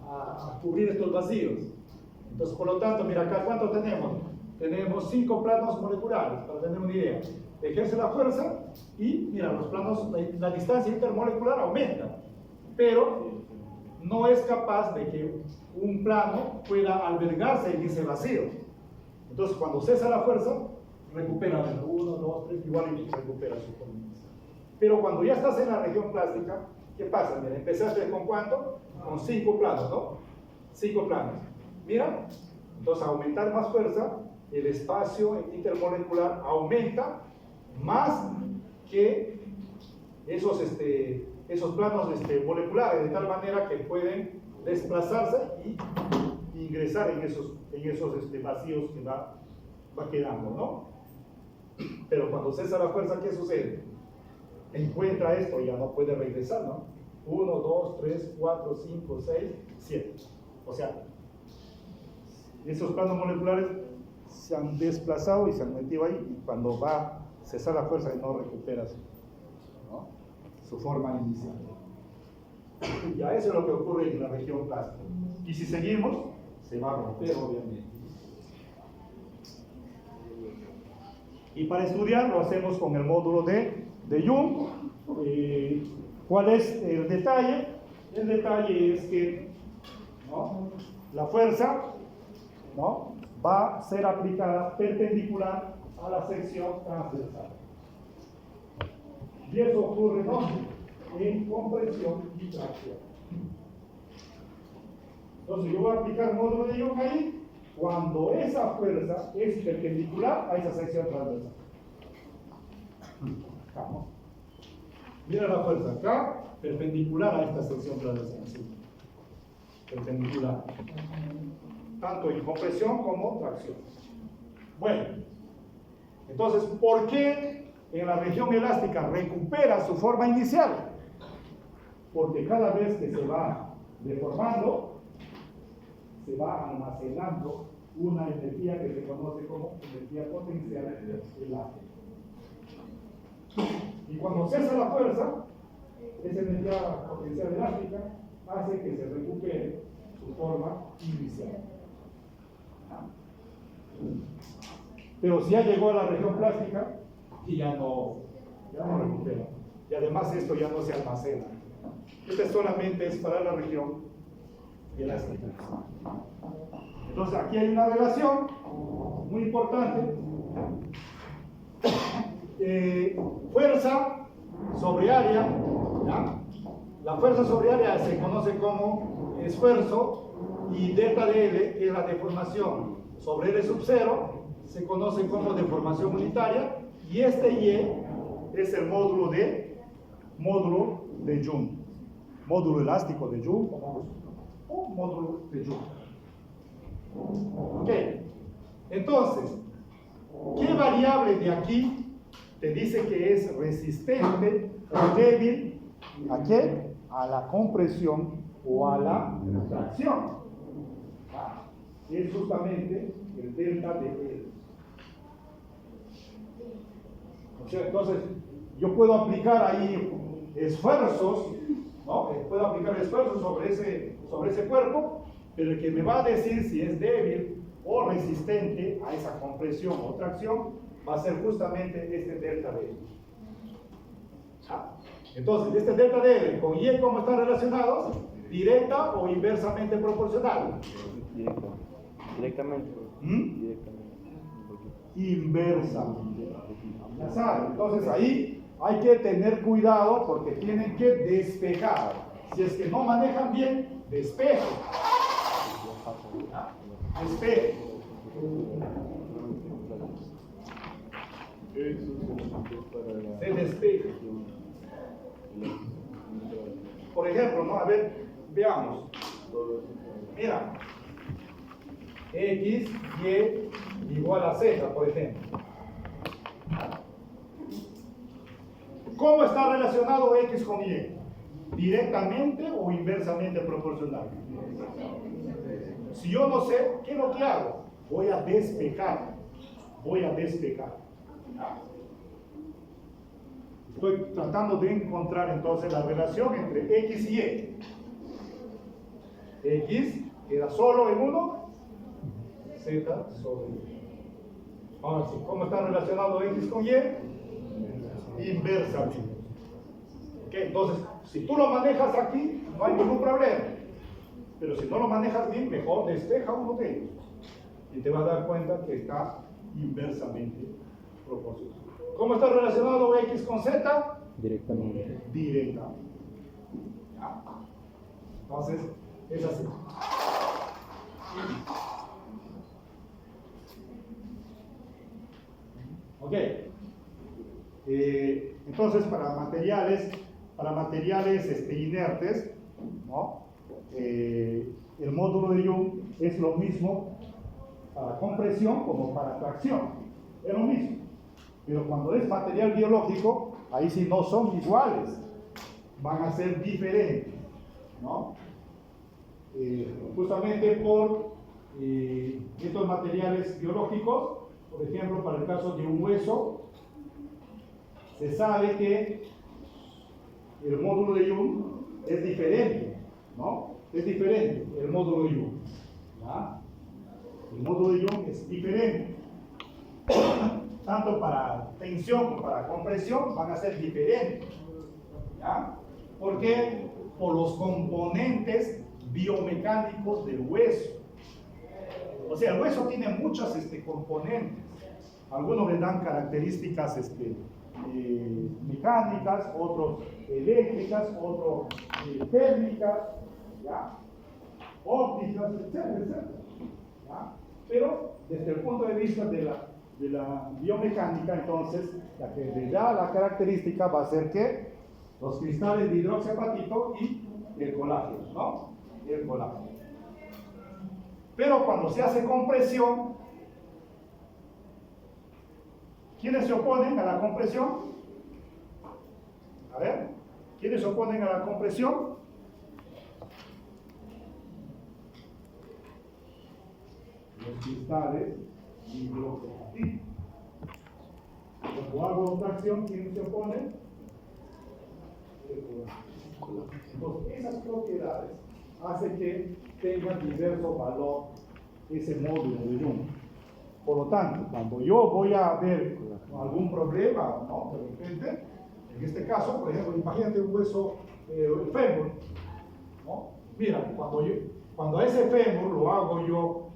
a cubrir estos vacíos. Entonces, por lo tanto, mira acá, ¿cuántos tenemos? Tenemos 5 planos moleculares, para tener una idea. Ejerce la fuerza y, mira, los planos, la distancia intermolecular aumenta, pero no es capaz de que un plano pueda albergarse en ese vacío. Entonces, cuando cesa la fuerza, recupera 1, 2, 3, igual y recupera su forma. Pero cuando ya estás en la región plástica, ¿qué pasa? Mira, empezaste con ¿cuánto? Con 5 planos, ¿no? 5 planos. Mira, entonces aumentar más fuerza, el espacio intermolecular aumenta más que esos planos moleculares, de tal manera que pueden desplazarse y ingresar en esos vacíos que va quedando, ¿no? Pero cuando cesa la fuerza, ¿qué sucede? Encuentra esto y ya no puede regresar, ¿no? 1, 2, 3, 4, 5, 6, 7. O sea, esos planos moleculares se han desplazado y se han metido ahí, y cuando va a cesar la fuerza no recupera su forma inicial. Ya eso es lo que ocurre en la región plástica. Y si seguimos, se va a romper, obviamente. Y para estudiar lo hacemos con el módulo de Jung. ¿Cuál es el detalle? El detalle es que, ¿no?, la fuerza, ¿no?, va a ser aplicada perpendicular a la sección transversal. Y eso ocurre, ¿no?, en compresión y tracción. Entonces yo voy a aplicar el módulo de Jung ahí cuando esa fuerza es perpendicular a esa sección transversal. Vamos. Mira la fuerza acá, perpendicular a esta sección transversal. ¿Sí? Perpendicular. Tanto en compresión como tracción. Bueno, entonces, ¿por qué en la región elástica recupera su forma inicial? Porque cada vez que se va deformando, se va almacenando una energía que se conoce como energía potencial elástica. Y cuando cesa la fuerza, esa energía potencial elástica hace que se recupere su forma inicial. Pero si ya llegó a la región plástica, y ya no recupera. Y además esto ya no se almacena. Este solamente es para la región elástica. Entonces aquí hay una relación muy importante. Fuerza sobre área, ¿ya? La fuerza sobre área se conoce como esfuerzo, y delta de L es la deformación. sobre L sub 0 se conoce como deformación unitaria, y este Y es el módulo de Young, módulo elástico de Young o módulo de Young. Ok, entonces, ¿qué variable de aquí te dice que es resistente o débil? ¿A qué? A la compresión o a la tracción. Es justamente el delta de L. O sea, entonces, yo puedo aplicar ahí esfuerzos, ¿no? Puedo aplicar esfuerzos sobre ese cuerpo, pero el que me va a decir si es débil o resistente a esa compresión o tracción va a ser justamente este delta de L. Entonces, este delta de L con Y, ¿cómo están relacionados? ¿Directa o inversamente proporcional? Directamente. Inversa. Ya saben, entonces ahí hay que tener cuidado porque tienen que despejar. Si es que no manejan bien, despeje. Despeje. Se despeje. Por ejemplo, ¿no? A ver, veamos. Mira. X, Y igual a Z, por ejemplo. ¿Cómo está relacionado X con Y? ¿Directamente o inversamente proporcional? Si yo no sé, ¿qué es lo que hago? Voy a despejar. Estoy tratando de encontrar entonces la relación entre X y Y. X queda solo en uno, Z sobre Y. Ahora sí, ¿cómo está relacionado X con Y? Inversamente. Okay, entonces, si tú lo manejas aquí, no hay ningún problema. Pero si no lo manejas bien, mejor despeja uno de ellos. Y te vas a dar cuenta que está inversamente proporcional. ¿Cómo está relacionado X con Z? Directamente. Directamente. ¿Ya? Entonces, es así. Ok. Entonces, para materiales inertes, ¿no? El módulo de Young es lo mismo para compresión como para tracción. Es lo mismo. Pero cuando es material biológico, ahí sí no son iguales. Van a ser diferentes, ¿no? Justamente por estos materiales biológicos, por ejemplo, para el caso de un hueso, se sabe que el módulo de Young es diferente, ¿no? Es diferente el módulo de Young. ¿Ya? El módulo de Young es diferente. Tanto para tensión como para compresión van a ser diferentes. ¿Ya? ¿Por qué? Por los componentes biomecánicos del hueso. O sea, el hueso tiene muchos componentes. Algunos le dan características mecánicas, otros eléctricas, otros térmicas, ¿ya? Ópticas, etcétera, etcétera. ¿Ya? Pero desde el punto de vista de la biomecánica, entonces, la que le da la característica va a ser que los cristales de hidroxiapatito y el colágeno, ¿no? El colágeno. Pero cuando se hace compresión, ¿quiénes se oponen a la compresión? A ver, ¿quiénes se oponen a la compresión? Los cristales de hidroxiapatito. Cuando hago tracción, ¿quién se opone? Entonces, esas propiedades hacen que tenga diverso valor ese módulo de Young. Por lo tanto, cuando yo voy a ver algún problema, ¿no? De repente, en este caso, por ejemplo, imagínate un hueso, el fémur, ¿no? Mira, cuando a ese fémur lo hago yo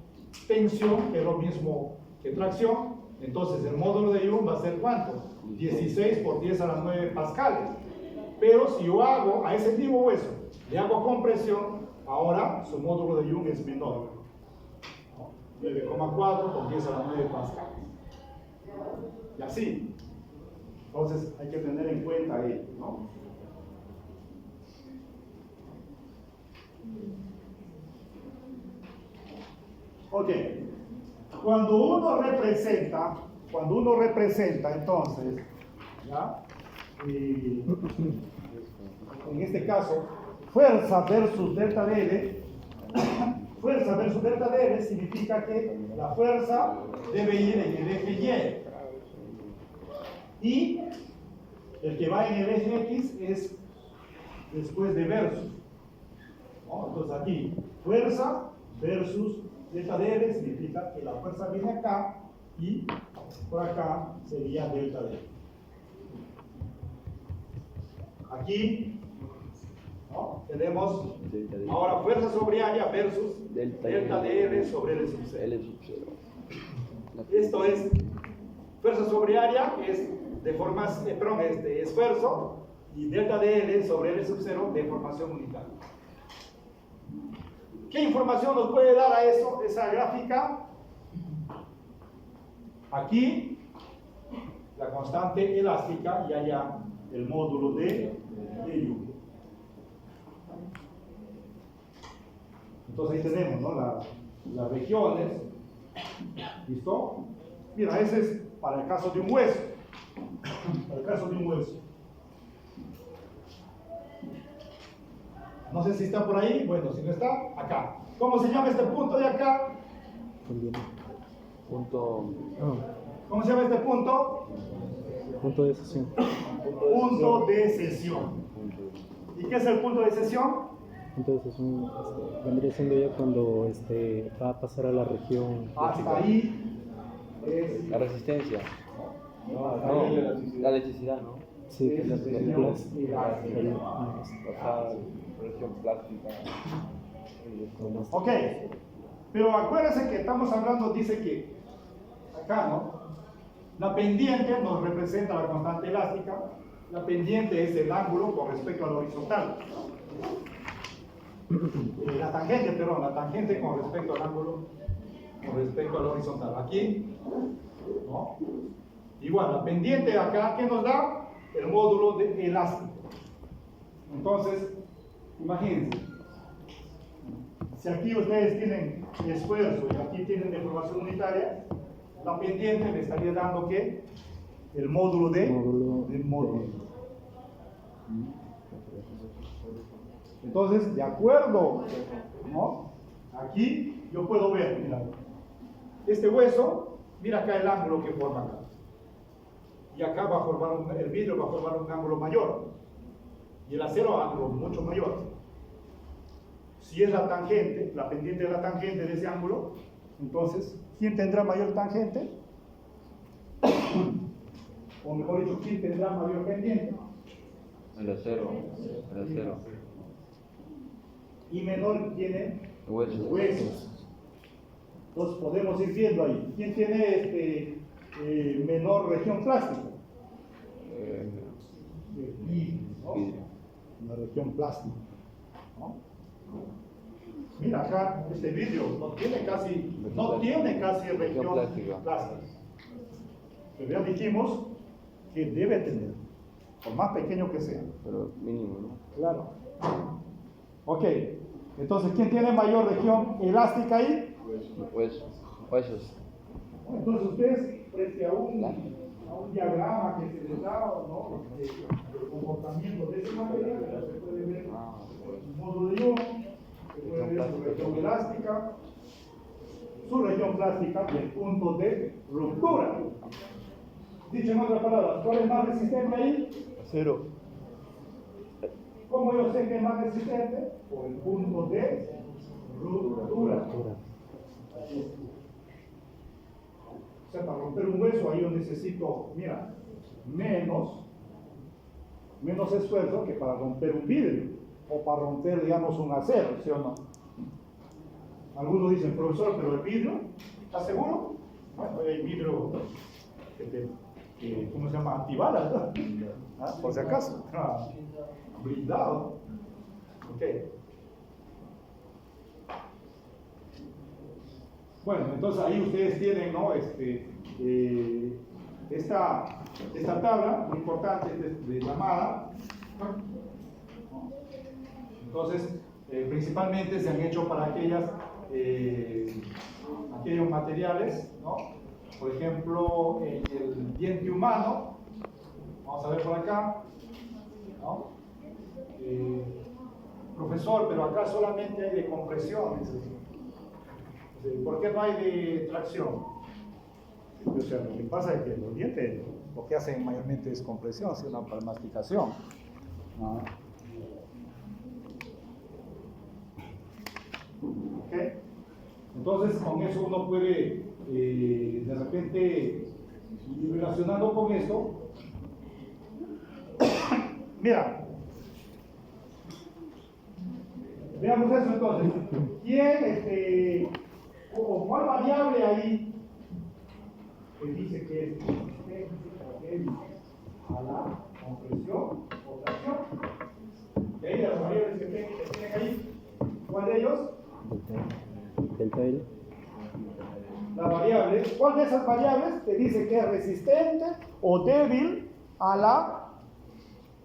tensión, que es lo mismo que tracción, entonces el módulo de Young va a ser ¿cuánto? 16 por 10 a las 9 pascales. Pero si yo hago a ese mismo hueso, le hago compresión, ahora su módulo de Young es menor. ¿No? 9,4 comienza a las 9 pascales. Y así. Entonces hay que tener en cuenta ello, ¿no? Ok. Cuando uno representa entonces, ¿ya? En este caso, fuerza versus delta dL, fuerza versus delta dL significa que la fuerza debe ir en el eje Y. Y el que va en el eje X es después de versus, ¿no? Entonces aquí, fuerza versus delta dL significa que la fuerza viene acá y por acá sería delta dL. Aquí, ¿no? Tenemos ahora fuerza sobre área versus delta dL sobre L sub 0. Esto es, fuerza sobre área es de esfuerzo, y delta dL sobre L sub 0 de formación unitaria. ¿Qué información nos puede dar a eso, esa gráfica? Aquí, la constante elástica y allá el módulo de U. Entonces ahí tenemos, ¿no? Las regiones. ¿Listo? Mira, ese es para el caso de un hueso. Para el caso de un hueso. No sé si está por ahí. Bueno, si no está, acá. ¿Cómo se llama este punto de acá? ¿Cómo se llama este punto? Punto de sesión. Punto de sesión. ¿Y qué es el punto de sesión? Punto de sesión vendría siendo ya cuando va a pasar a la región. Hasta ahí es La resistencia. no, La electricidad, ¿no? Sí, es la sesión Ajá, presión plástica. Ok, pero acuérdense que estamos hablando, dice que acá, ¿no? La pendiente nos representa la constante elástica. La pendiente es el ángulo con respecto al horizontal. La tangente con respecto al ángulo, con respecto al horizontal. Aquí, ¿no? Igual, la pendiente acá, ¿qué nos da? El módulo de elástico. Entonces, imagínense, si aquí ustedes tienen esfuerzo y aquí tienen deformación unitaria, la pendiente me estaría dando ¿qué? El módulo del módulo. Entonces, de acuerdo, ¿no? Aquí yo puedo ver, mira, este hueso, mira acá el ángulo que forma acá. Y acá va a formar el vidrio va a formar un ángulo mayor. Y el acero ángulo mucho mayor. Si es la tangente, la pendiente de la tangente de ese ángulo, entonces, ¿quién tendrá mayor tangente? O mejor dicho, ¿quién tendrá mayor pendiente? El acero. Y menor tiene Huesos. huesos. Entonces podemos ir viendo ahí. ¿Quién tiene menor región plástica? ¿No? Una región plástica. ¿No? Mira acá, este vidrio no tiene casi región plástica. Pero ya dijimos que debe tener, por más pequeño que sea. Pero mínimo, ¿no? Claro. Ok, entonces, ¿quién tiene mayor región elástica ahí? Huesos. Entonces, ustedes, frente a un diagrama que se les da, ¿no? El comportamiento de ese material, se puede ver el módulo de ion, se puede ver su región elástica, su región plástica y el punto de ruptura. Dicho en otras palabras, ¿cuál es más resistente ahí? Acero. ¿Cómo yo sé que es más resistente? Por el punto de ruptura. O sea, para romper un hueso, ahí yo necesito, mira, menos esfuerzo que para romper un vidrio o para romper, digamos, un acero, ¿sí o no? Algunos dicen, profesor, pero el vidrio, ¿estás seguro? Bueno, hay vidrio ¿cómo se llama? Antibalas, ¿no? ¿Ah? Por si acaso, blindado. Ok. Bueno, entonces ahí ustedes tienen, ¿no? Esta tabla muy importante de llamada. Entonces, principalmente se han hecho para aquellos materiales, ¿no? Por ejemplo, en el diente humano, vamos a ver por acá, ¿no? Profesor, pero acá solamente hay de compresión. ¿Por qué no hay de tracción? O sea, lo que pasa es que los dientes lo que hacen mayormente es compresión, es una masticación. ¿No? ¿Okay? Entonces, con eso uno puede, de repente, ir relacionando con esto. Mira, veamos eso entonces. ¿Quién, o cuál variable ahí que dice que es a la compresión o tracción? ¿De ahí las variables que tienen ahí? ¿Cuál de ellos? Delta L. La variable, ¿cuál de esas variables te dice que es resistente o débil a la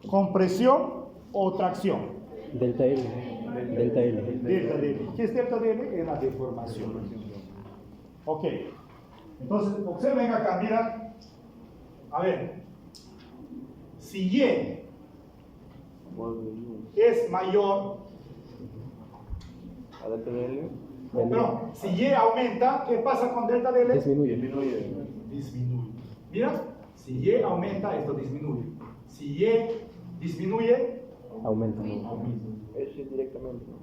compresión o tracción? Delta L. Delta L. Delta L. ¿Qué es delta L? Es la deformación. Ok. Entonces, observen acá, mira. A ver. Si Y es mayor, A delta de L. perdón, si Y aumenta, ¿qué pasa con delta L? Disminuye. Disminuye. Mira, si Y aumenta, esto disminuye. Si Y disminuye, Aumenta. aumenta. Eso es directamente, ¿no?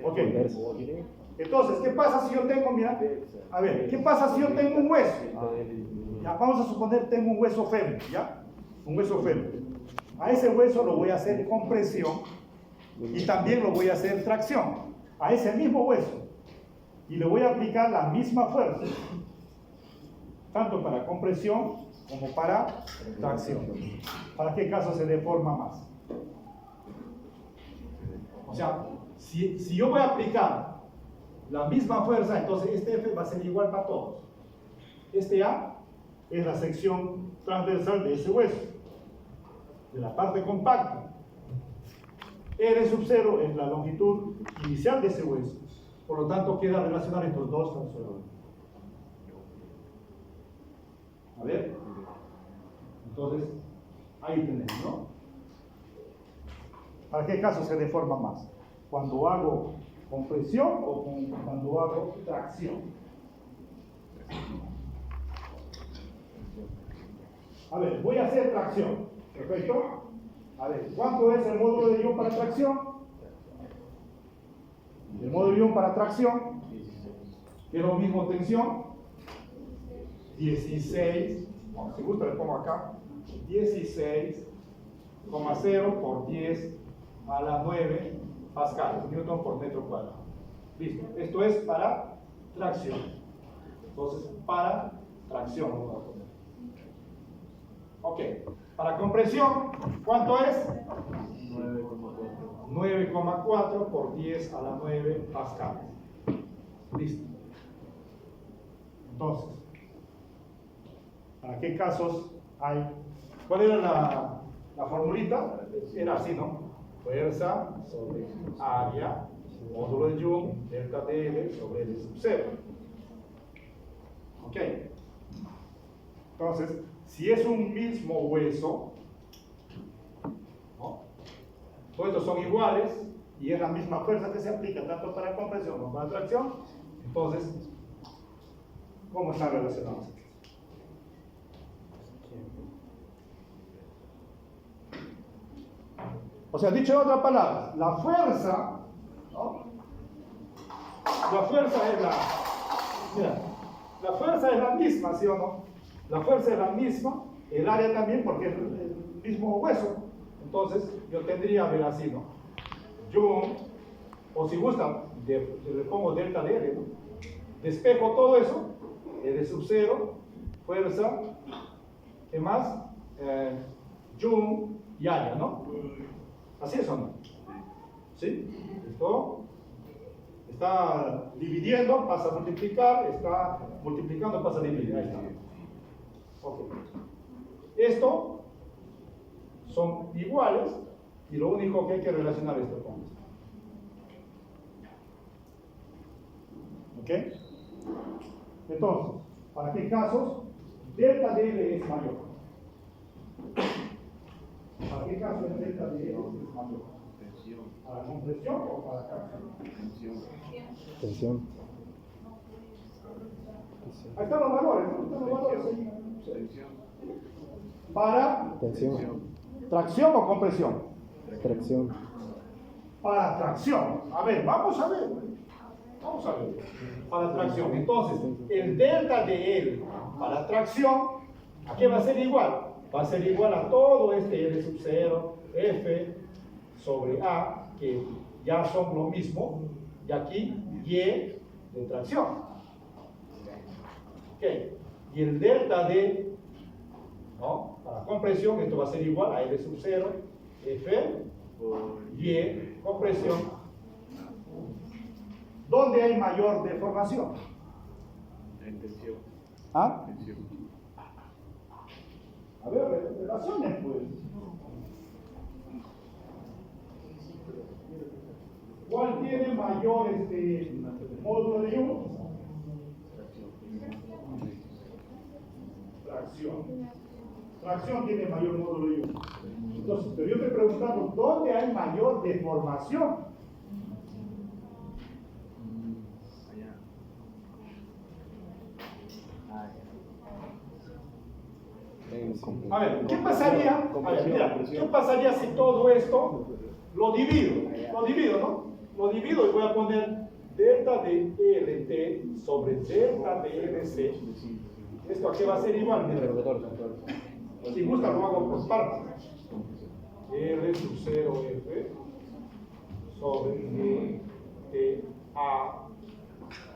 Ok. Inverso. Entonces, ¿qué pasa si yo tengo, mira? A ver, ¿qué pasa si yo tengo un hueso? Ya, vamos a suponer tengo un hueso fémur, ¿ya? Un hueso fémur. A ese hueso lo voy a hacer compresión y también lo voy a hacer tracción. A ese mismo hueso. Y le voy a aplicar la misma fuerza. Tanto para compresión como para tracción. ¿Para qué caso se deforma más? O sea, si yo voy a aplicar la misma fuerza, entonces este F va a ser igual para todos. Este A es la sección transversal de ese hueso, de la parte compacta. R sub 0 es la longitud inicial de ese hueso. Por lo tanto, queda relacionar estos dos transversales. A ver. Entonces, ahí tenemos, ¿no? ¿Para qué caso se deforma más? ¿Cuando hago compresión o cuando hago tracción? A ver, voy a hacer tracción. ¿Perfecto? A ver, ¿cuánto es el módulo de ion para tracción? El módulo de ion para tracción, que es lo mismo tensión, 16, bueno, si gusta le pongo acá, 16,0 por 10 a la 9 pascales, newton por metro cuadrado. Listo, esto es para tracción. Entonces, para tracción lo voy a poner. Ok, para compresión, ¿cuánto es? 9,4 por 10 a la 9 pascales. Listo. Entonces, ¿para qué casos hay? ¿Cuál era la formulita? Era así, ¿no? Fuerza sobre área, módulo de Young, delta dl sobre L sub 0. Ok. Entonces, si es un mismo hueso, ¿no? Todos estos son iguales y es la misma fuerza que se aplica tanto para compresión como para tracción, entonces, ¿cómo están relacionados? O sea, dicho en otras palabras, la fuerza, ¿no? La fuerza es mira, la fuerza es la misma, ¿sí o no? La fuerza es la misma, el área también, porque es el mismo hueso. Entonces, yo tendría, a ver, así, ¿no? Yo, o si gusta, le pongo delta de L, ¿no? Despejo todo eso, L sub 0, fuerza, ¿qué más? Young y área, ¿no? ¿Así es o no? ¿Sí? ¿Listo? Está dividiendo, pasa a multiplicar, está multiplicando, pasa a dividir. Ahí está. Ok. Esto son iguales y lo único que hay que relacionar esto con esto. ¿Ok? Entonces, ¿para qué casos delta de L es mayor? ¿Para qué caso el delta de L es mayor? ¿Para compresión o para tracción? Tensión. Ahí están los valores, ¿no? Están los valores ahí. Para Tensión. tracción o compresión. Tracción. Para tracción. A ver, vamos a ver. Vamos a ver. Para tracción. Entonces, el delta de L para tracción, ¿a qué va a ser igual? Va a ser igual a todo este L sub 0, F sobre A, que ya son lo mismo, y aquí Y de tracción. Ok. Y el delta de, ¿no? Para compresión, esto va a ser igual a L sub 0, F, Y, compresión. ¿Dónde hay mayor deformación? En tensión. ¿Ah? Tensión. A ver, relaciones pues. ¿Cuál tiene mayor módulo de U? Tracción. Tracción tiene mayor módulo de U. Entonces, pero yo estoy preguntando, ¿dónde hay mayor deformación? Allá. A ver, ¿qué pasaría? A ver, mira, ¿qué pasaría si todo esto lo divido? Lo divido, ¿no? Lo divido y voy a poner delta de LT sobre delta de LC. ¿Esto a qué va a ser igual? Mira, si gusta lo hago por partes. L sub 0 F sobre G T A.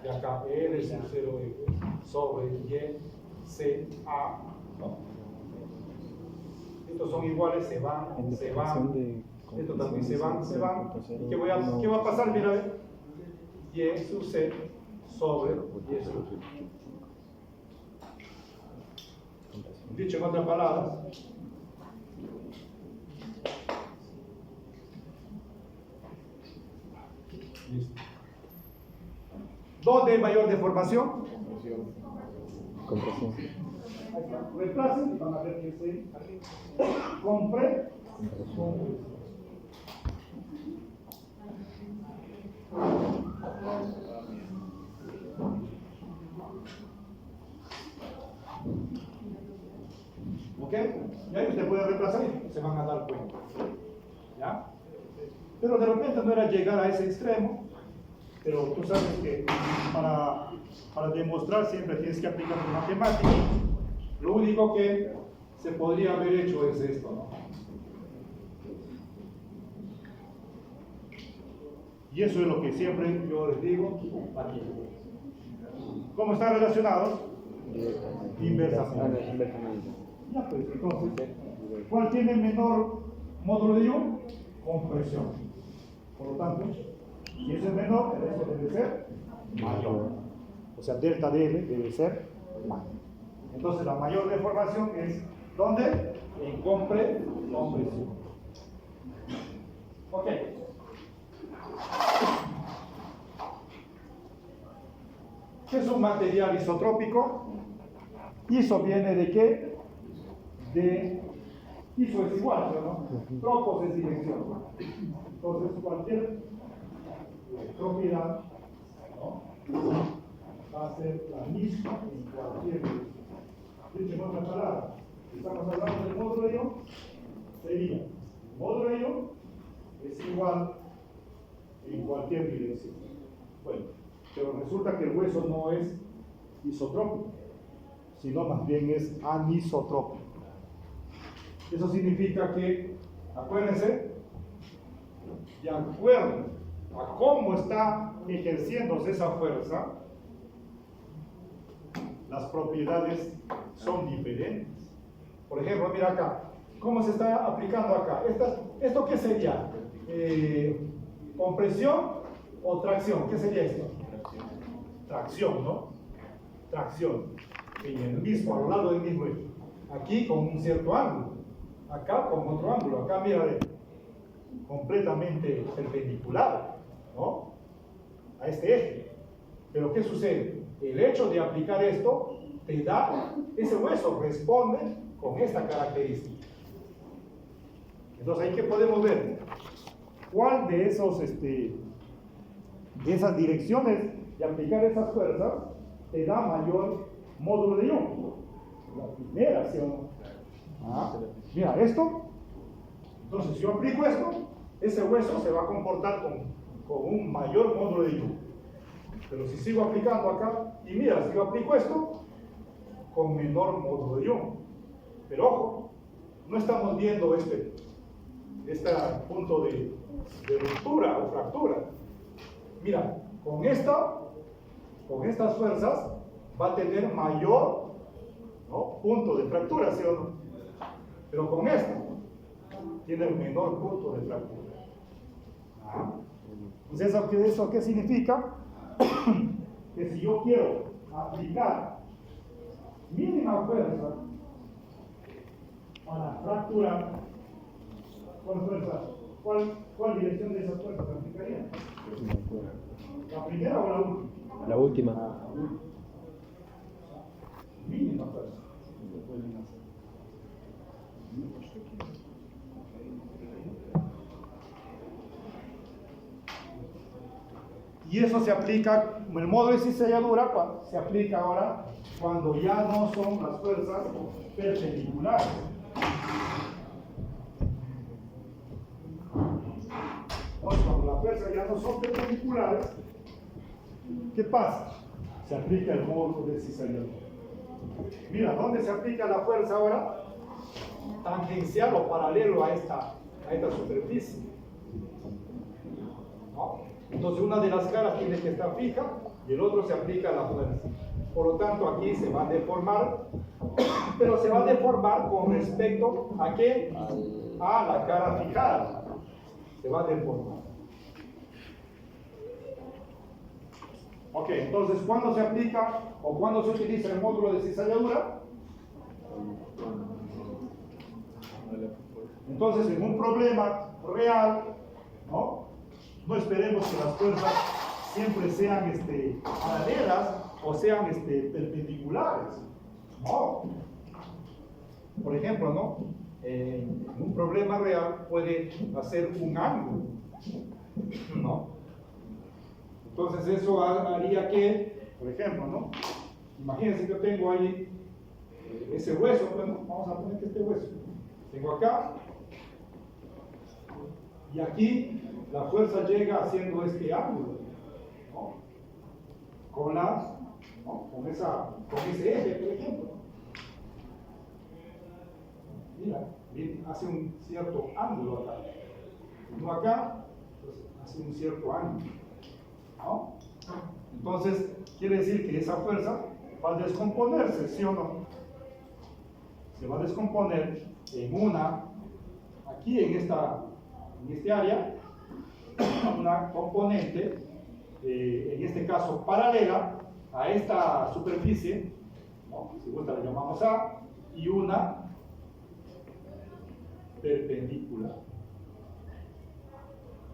Y acá L sub 0 F sobre Y C A. ¿No? Estos son iguales, se van. Estos también se van. ¿Y qué va a pasar? Mira, ve. Y sub C sobre Y sub C. Dicho en otras palabras, listo. ¿Dónde hay mayor deformación? Compresión. Ahí está. Reemplacen y van a ver que se compre. ¿Ok? Y ahí usted puede reemplazar y se van a dar cuenta. ¿Ya? Pero de repente no era llegar a ese extremo, pero tú sabes que para demostrar siempre tienes que aplicar la matemática. Lo único que se podría haber hecho es esto, ¿no? Y eso es lo que siempre yo les digo aquí. ¿Cómo están relacionados? Inversamente. Ya pues, entonces, ¿cuál tiene menor módulo de U? Compresión. Por lo tanto, si ese es menor, el resto debe ser mayor. O sea, delta de L debe ser mayor. Entonces, la mayor deformación es, ¿dónde? En compresión. Ok. ¿Qué es un material isotrópico? Iso viene de qué? De iso es igual, ¿no? Tropos es dirección. Entonces cualquier propiedad, ¿no? Va a ser la misma en cualquier dirección. Dicho en otras palabras, estamos hablando del módulo de I, sería el módulo de I es igual en cualquier dirección. Bueno, pero resulta que el hueso no es isotrópico, sino más bien es anisotrópico. Eso significa que, acuérdense, de acuerdo a cómo está ejerciéndose esa fuerza, las propiedades son diferentes. Por ejemplo, mira acá, ¿cómo se está aplicando acá? ¿Esto qué sería? Compresión o tracción? ¿Qué sería esto? Tracción, ¿no? Tracción. En el mismo, a lo largo del mismo eje. Aquí con un cierto ángulo. Acá con otro ángulo. Acá, mira, ve, completamente perpendicular, ¿no? A este eje. Pero ¿qué sucede? El hecho de aplicar esto te da, ese hueso responde con esta característica. Entonces ahí que podemos ver cuál de esos, de esas direcciones de aplicar esas fuerzas te da mayor módulo de Young. La primera, ¿sí o no? Mira, esto. Entonces, si yo aplico esto, ese hueso se va a comportar con un mayor módulo de Young. Pero si sigo aplicando acá, y mira, si yo aplico esto, con menor módulo de Young. Pero ojo, no estamos viendo este punto de ruptura o fractura. Mira, con estas fuerzas va a tener mayor, ¿no?, punto de fractura, ¿sí o no? Pero con esto tiene el menor punto de fractura. Entonces, ¿eso qué significa? Que si yo quiero aplicar mínima fuerza para fracturar, ¿cuál dirección de esas fuerzas aplicaría? ¿La primera o la última? La última. Mínima fuerza. Y eso se aplica, el modo de cizalladura se aplica ahora cuando ya no son las fuerzas perpendiculares. Cuando las fuerzas ya no son perpendiculares, ¿qué pasa? Se aplica el modo de cizalladura. Mira, ¿dónde se aplica la fuerza ahora? Tangencial o paralelo a esta superficie, ¿no? Entonces una de las caras tiene que estar fija y el otro se aplica la fuerza. Por lo tanto, aquí se va a deformar, pero se va a deformar con respecto ¿a qué? A la cara fijada. Se va a deformar. Ok, entonces, ¿cuándo se aplica o cuándo se utiliza el módulo de cizalladura? Entonces, en un problema real, no esperemos que las fuerzas siempre sean paralelas o sean perpendiculares. No. Por ejemplo, ¿no? En un problema real puede hacer un ángulo, ¿no? Entonces eso haría que, por ejemplo, ¿no? Imagínense que yo tengo ahí ese hueso, bueno, vamos a poner que este hueso. Tengo acá, y aquí la fuerza llega haciendo este ángulo, ¿no? Con ese eje, por ejemplo. Mira, hace un cierto ángulo acá. No acá, pues hace un cierto ángulo, ¿no? Entonces, quiere decir que esa fuerza va a descomponerse, ¿sí o no? Se va a descomponer aquí en este área, una componente, en este caso paralela a esta superficie, ¿no? Si gusta la llamamos A, y una perpendicular.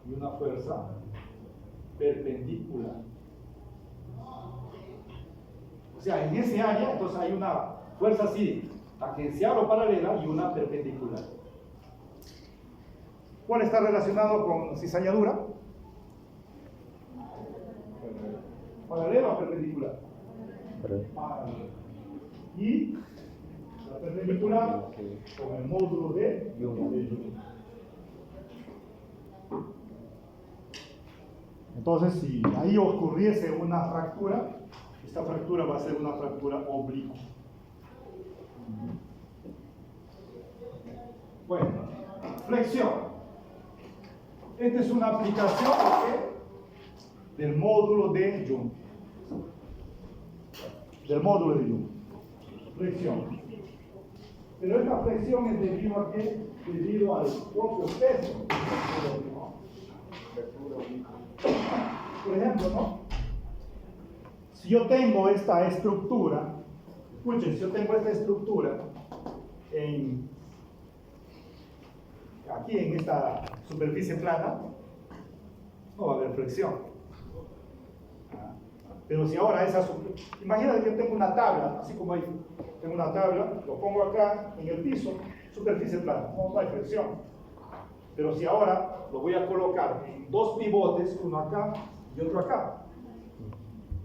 Y una fuerza perpendicular. O sea, en ese área, entonces hay una fuerza así, tangencial o paralela, y una perpendicular. ¿Cuál está relacionado con cizalladura? ¿Paralela o perpendicular? Paralela. Y la perpendicular con el módulo de Young. Entonces, si ahí ocurriese una fractura, esta fractura va a ser una fractura oblicua. Bueno, flexión. Esta es una aplicación del módulo de Young. Flexión. Pero esta flexión es debido a qué? Debido al propio peso. por ejemplo, ¿no? Si yo tengo esta estructura, escuchen, si yo tengo esta estructura aquí en esta superficie plana, no va a haber flexión. Pero si ahora imagínate que yo tengo una tabla, así como ahí, tengo una tabla, lo pongo acá en el piso, superficie plana, no hay flexión. Pero si ahora lo voy a colocar en dos pivotes, uno acá y otro acá,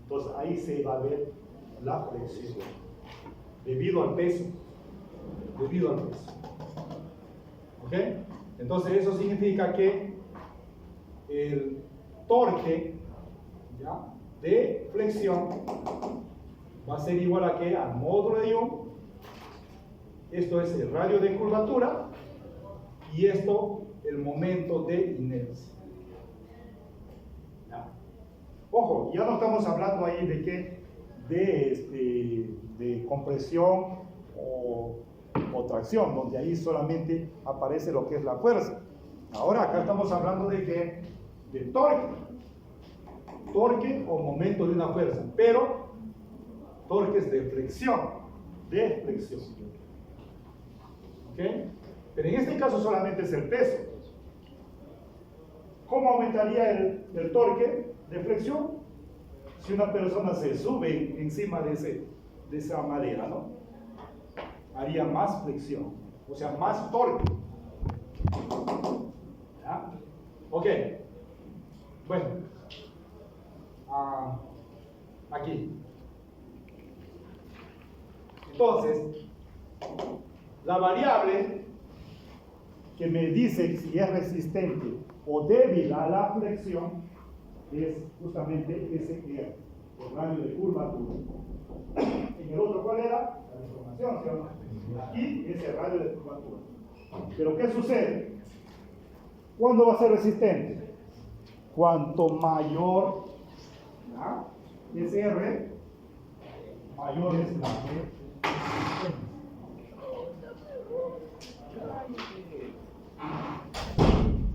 entonces ahí se va a ver la flexión, debido al peso. ¿Ok? Entonces eso significa que el torque, ¿ya?, de flexión va a ser igual a ¿qué? Al módulo de Young. Esto es el radio de curvatura y esto el momento de inercia. ¿Ya? Ojo, ya no estamos hablando ahí de qué, de compresión o tracción, donde ahí solamente aparece lo que es la fuerza. Ahora acá estamos hablando de qué, de torque o momento de una fuerza, pero torques de flexión, ¿ok? Pero en este caso solamente es el peso. ¿Cómo aumentaría el torque de flexión? Si una persona se sube encima de esa madera, ¿no? Haría más flexión, o sea, más torque. ¿Ya? Ok. Bueno. Aquí. Entonces, la variable que me dice si es resistente o débil a la flexión es justamente SR, el radio de curvatura. En el otro, ¿cuál era? La deformación, ¿sí o no? Aquí es el radio de curvatura. Pero ¿qué sucede? ¿Cuándo va a ser resistente? Cuanto mayor SR, mayor es la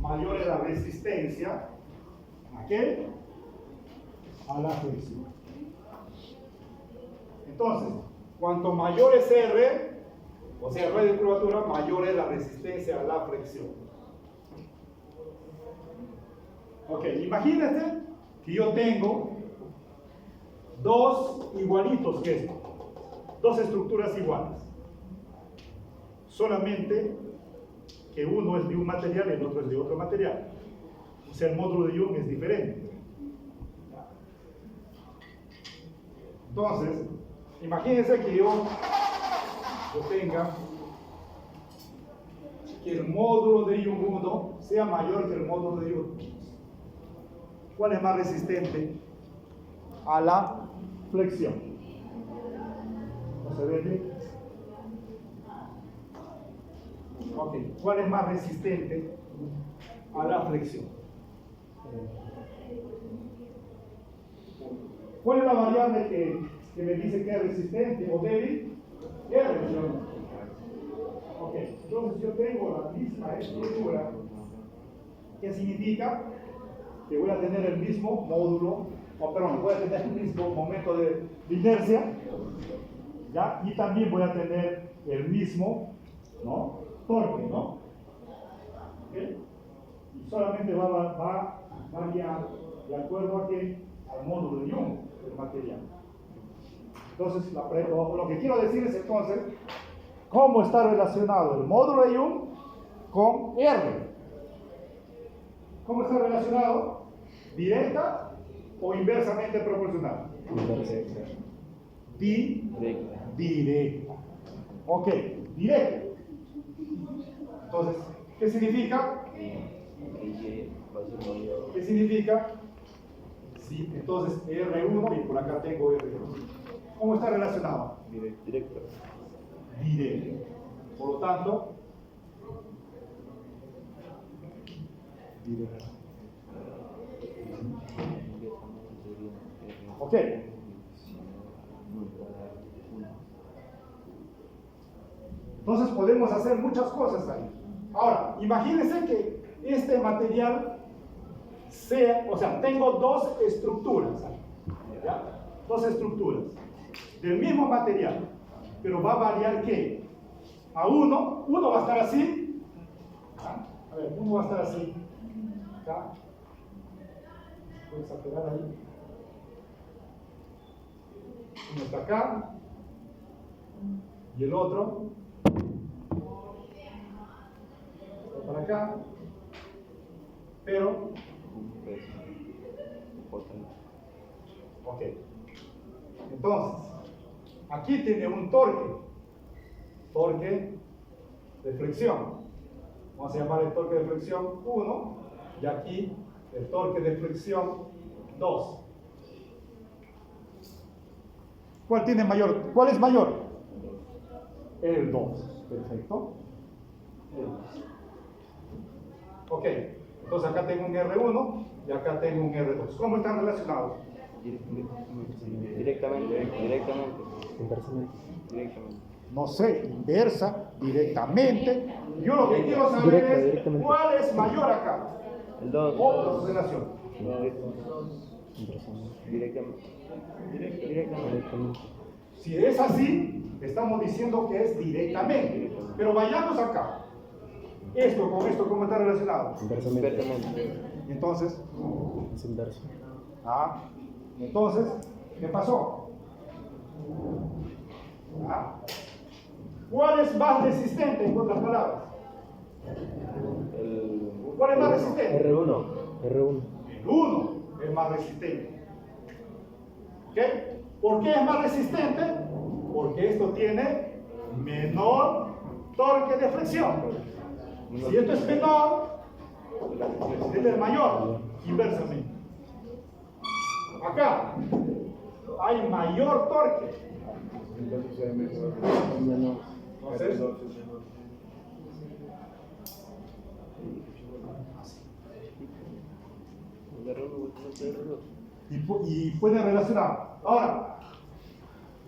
mayor es la resistencia a la flexión. Entonces, cuanto mayor es R, o sea, el radio de curvatura, mayor es la resistencia a la flexión. Ok, imagínense que yo tengo dos igualitos que esto, dos estructuras iguales, solamente que uno es de un material y el otro es de otro material, o sea, el módulo de Young es diferente. Entonces, imagínense que yo tenga que el módulo de Young 1 sea mayor que el módulo de Young 2. ¿Cuál es más resistente a la flexión? ¿No se ve bien? Ok, ¿cuál es más resistente a la flexión? ¿Cuál es la variable que me dice que es resistente o débil? R. Ok, entonces yo tengo la misma estructura. ¿Qué significa? Que voy a tener el mismo módulo, voy a tener el mismo momento de inercia, ¿ya? Y también voy a tener el mismo, ¿no?, torque, ¿no? ¿Okay? Y solamente va a variar de acuerdo a qué, al módulo de Young del material. Entonces, lo que quiero decir es entonces, ¿cómo está relacionado el módulo de Young con R? ¿Cómo está relacionado? ¿Directa o inversamente proporcional? Directa. Ok, directa. Entonces, ¿qué significa? ¿Qué significa? Sí, entonces R1 y por acá tengo R2. ¿Cómo está relacionado? Directo. Directo. Por lo tanto, directo. Ok. Entonces podemos hacer muchas cosas ahí. Ahora, imagínense que este material o sea, tengo dos estructuras, ¿ya? Dos estructuras del mismo material, pero va a variar ¿qué? A uno va a estar así, ¿ya? A ver, uno va a estar así, acá, puedes apegar ahí, uno está acá, y el otro está para acá, pero ok. Entonces, aquí tiene un torque de fricción. Vamos a llamar el torque de fricción 1 y aquí el torque de fricción 2. ¿Cuál tiene mayor? ¿Cuál es mayor? El 2. Perfecto. El 2. Ok. Entonces acá tengo un R1 y acá tengo un R2. ¿Cómo están relacionados? Directamente. Inversamente. No sé, inversa, directamente. Yo lo que quiero saber es directamente. cuál es mayor acá. El 2. Otra relación. Directamente. Si es así, estamos diciendo que es directamente. Pero vayamos acá. Esto con esto, ¿cómo está relacionado? Inversamente. Entonces, Es inverso. entonces, ¿qué pasó? ¿Cuál es más resistente, en otras palabras? ¿Cuál es más resistente? R1. El 1 es más resistente. ¿Ok? ¿Por qué es más resistente? Porque esto tiene menor torque de fricción. Si esto es menor, este es mayor, inversamente. Acá hay mayor torque. Entonces es mejor. Entonces, y pueden relacionar. Ahora,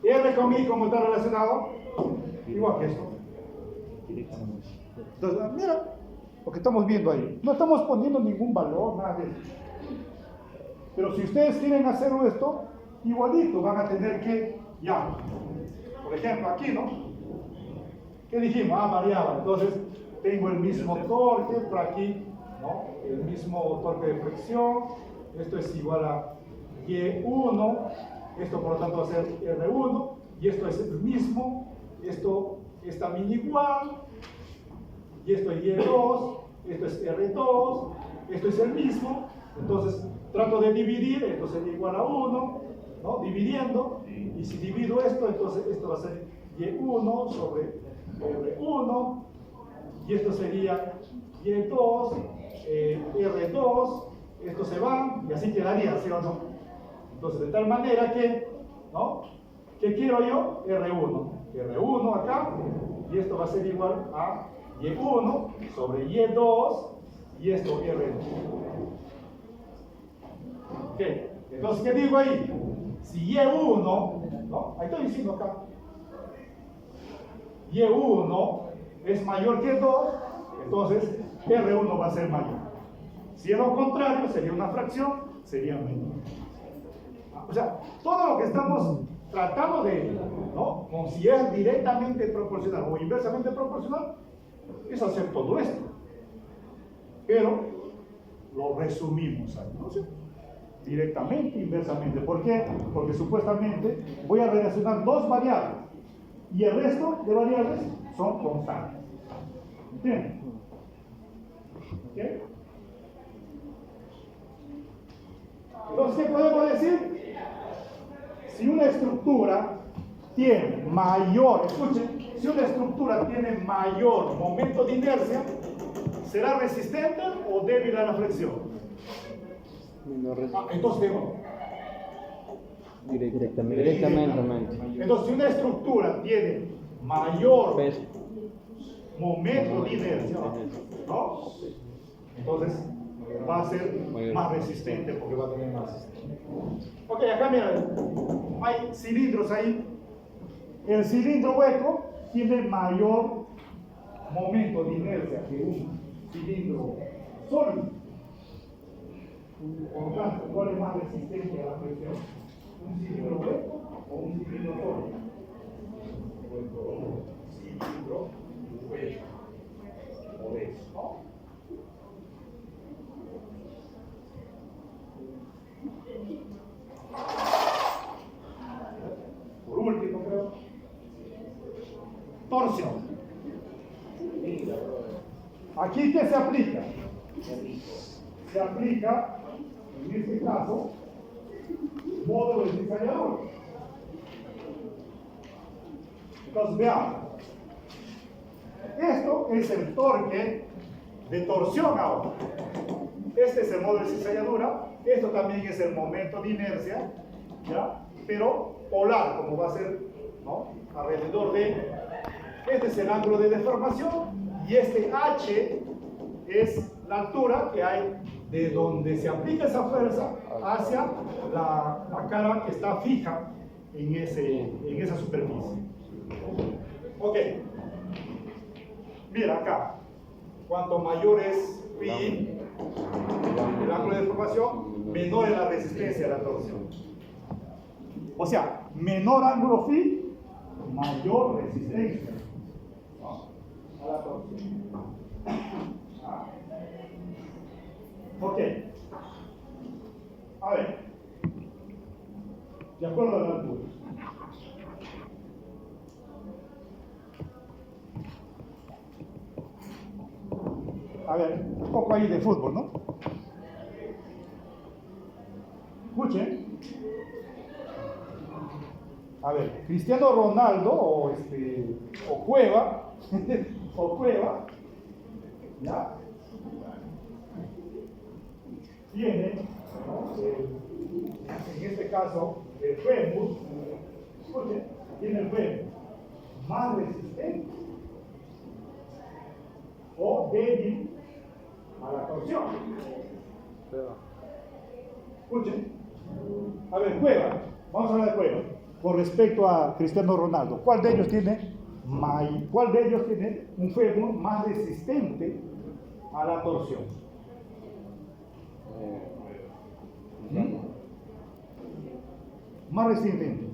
R con I, ¿cómo está relacionado? Igual que esto. Entonces, mira lo que estamos viendo ahí. No estamos poniendo ningún valor, nada de eso. Pero si ustedes quieren hacer esto, igualito van a tener que, ya, por ejemplo, aquí, ¿no? ¿Qué dijimos? Variaba. Entonces, tengo el mismo torque por aquí, ¿no? El mismo torque de fricción. Esto es igual a Y1. Esto, por lo tanto, va a ser R1. Y esto es el mismo. Esto es también igual. Y esto es Y2. Esto es R2. Esto es el mismo. Entonces, trato de dividir. Esto sería igual a 1, ¿no? Dividiendo. Y si divido esto, entonces esto va a ser Y1 sobre R1. Y esto sería Y2, R2. Esto se va y así quedaría, ¿sí o no? Entonces, de tal manera que, ¿no? ¿Qué quiero yo? R1. R1 acá. Y esto va a ser igual a Y1 sobre Y2. Y esto R2. ¿Ok? Entonces, ¿qué digo ahí? Si Y1, ¿no? Ahí estoy diciendo acá. Y1 es mayor que 2, entonces R1 va a ser mayor. Si es lo contrario, sería una fracción, sería menor. O sea, todo lo que estamos tratando de, ¿no? Como si es directamente proporcional o inversamente proporcional, es hacer todo esto. Pero lo resumimos ahí, ¿no? Directamente, inversamente. ¿Por qué? Porque supuestamente voy a relacionar dos variables y el resto de variables son constantes. ¿Entienden? ¿Okay? Entonces, ¿qué podemos decir? Si una estructura tiene mayor, escuchen, si una estructura tiene mayor momento de inercia, ¿será resistente o débil a la flexión? Entonces, ¿qué? Directamente. Entonces, si una estructura tiene mayor Peso. momento de inercia, ¿no? Entonces va a ser más resistente porque va a tener más resistencia. Ok, acá mira, hay cilindros ahí. El cilindro hueco tiene mayor momento de inercia que un cilindro sólido. Por lo tanto, ¿cuál es más resistente a la presión? ¿Un cilindro hueco o un cilindro sólido? Cilindro hueco. Por eso, ¿no? Por último, creo. Torsión. ¿Aquí qué se aplica? Se aplica, en este caso, módulo de cizalladura. Entonces, veamos. Esto es el torque de torsión ahora. Este es el módulo de cizalladura. Esto también es el momento de inercia, ¿ya? Pero polar, como va a ser, ¿no? Alrededor de... Este es el ángulo de deformación y este H es la altura que hay de donde se aplica esa fuerza hacia la cara que está fija en esa superficie. Ok. Mira acá. Cuanto mayor es pi, el ángulo de deformación, menor es la resistencia a la torsión. O sea, menor ángulo phi, mayor resistencia a la torsión. Ok. A ver. De acuerdo a la altura. A ver, un poco ahí de fútbol, ¿no? Escuchen. A ver, Cristiano Ronaldo o Cueva, o Cueva, ¿ya? Tiene, ¿no? En este caso, el fémur, escuchen, tiene el fémur más resistente o débil a la torsión. Escuchen. A ver, Cueva, vamos a hablar de Cueva. Con respecto a Cristiano Ronaldo, ¿cuál de ellos tiene un fémur más resistente a la torsión? Más resistente.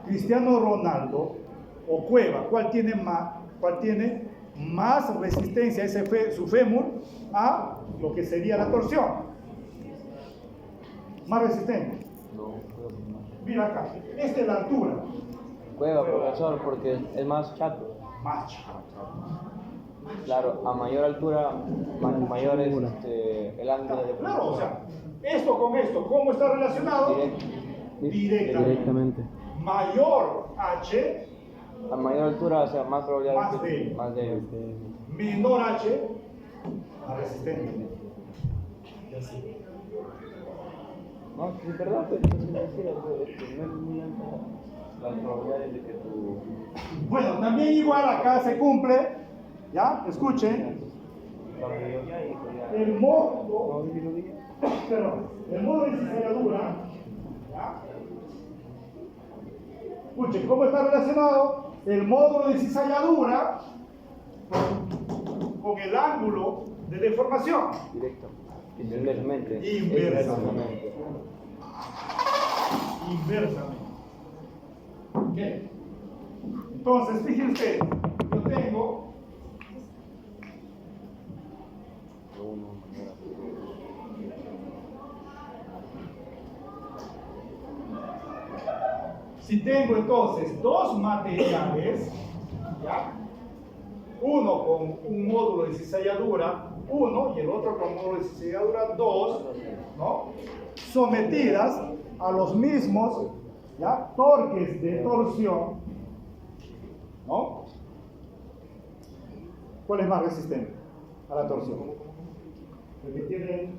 Cristiano Ronaldo o Cueva, ¿cuál tiene más resistencia su fémur a lo que sería la torsión? Más resistente. Mira acá, esta es la altura. Cueva, profesor, porque es más chato. Más chato. Claro, a mayor altura, mayor es el ángulo de Claro, o sea, esto con esto, ¿cómo está relacionado? Directamente. Mayor H. A mayor altura, o sea, más probabilidad más débil. débil. Menor H, más resistente. Y así. No, es verdad, pero entonces no es muy alta las probabilidades de que tu... Bueno, también igual acá se cumple, ¿ya? Escuchen. El módulo de cizalladura, ¿ya? Escuchen, ¿cómo está relacionado el módulo de cizalladura con el ángulo de deformación? Directo. Inversamente. Inversamente. Ok. Entonces, fíjense, yo tengo si tengo entonces dos materiales, ¿ya? Uno con un módulo de cizalladura 1 y el otro con módulo de cizalladura 2, ¿no? Sometidas a los mismos, ¿ya? Torques de torsión, ¿no? ¿Cuál es más resistente a la torsión? ¿El que tiene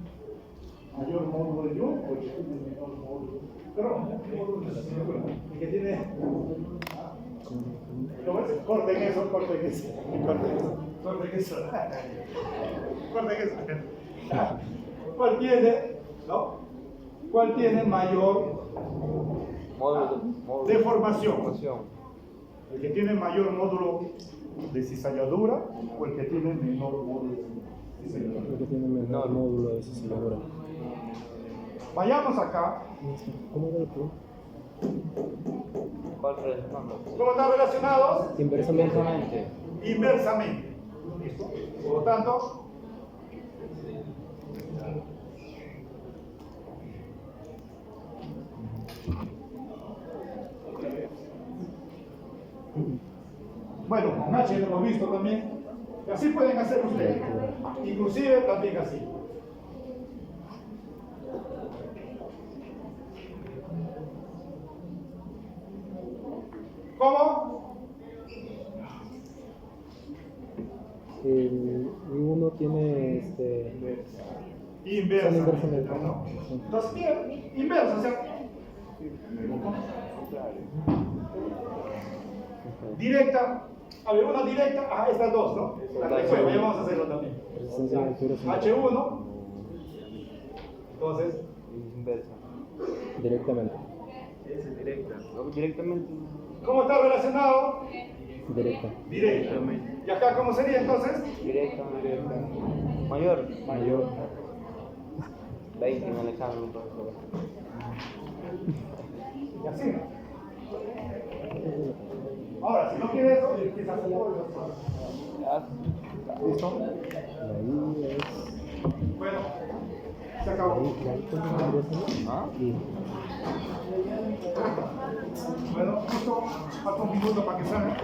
mayor módulo de Young o el que tiene menor módulo? Perdón, el que tiene... ¿Lo ves? Corten eso. ¿Cuál tiene, no? ¿Cuál tiene mayor módulo deformación? ¿El que tiene mayor módulo de cizalladura o el que tiene menor módulo Creo que tiene menor módulo de aceleradora. Vayamos acá. ¿Cómo era el plan? ¿Cuál relacionando? ¿Cómo están relacionados? Inversamente. Inversamente. Inversamente. ¿Listo? Por lo tanto, bueno, con H lo hemos visto también. Y así pueden hacer ustedes. Inclusive también así. ¿Cómo? El uno tiene Inversa. Son inversamente. ¿No? Entonces, bien, inversa, o sea, directa. A ver, una directa, estas dos, ¿no? Bueno, ya vamos a hacerlo también. resistencia de altura es H1, entonces, Inversa. directamente. Directamente. ¿cómo está relacionado? Directa. Directa. ¿Y acá cómo sería entonces? Directa. Mayor. Mayor. 20 en el examen, profesor. Y así. Ahora, si no quiere eso, empieza a hacer todo. ¿Listo? La I es. Bueno, se acabó. ¿Ah? Y Bueno, listo. Falta un minuto para que salga.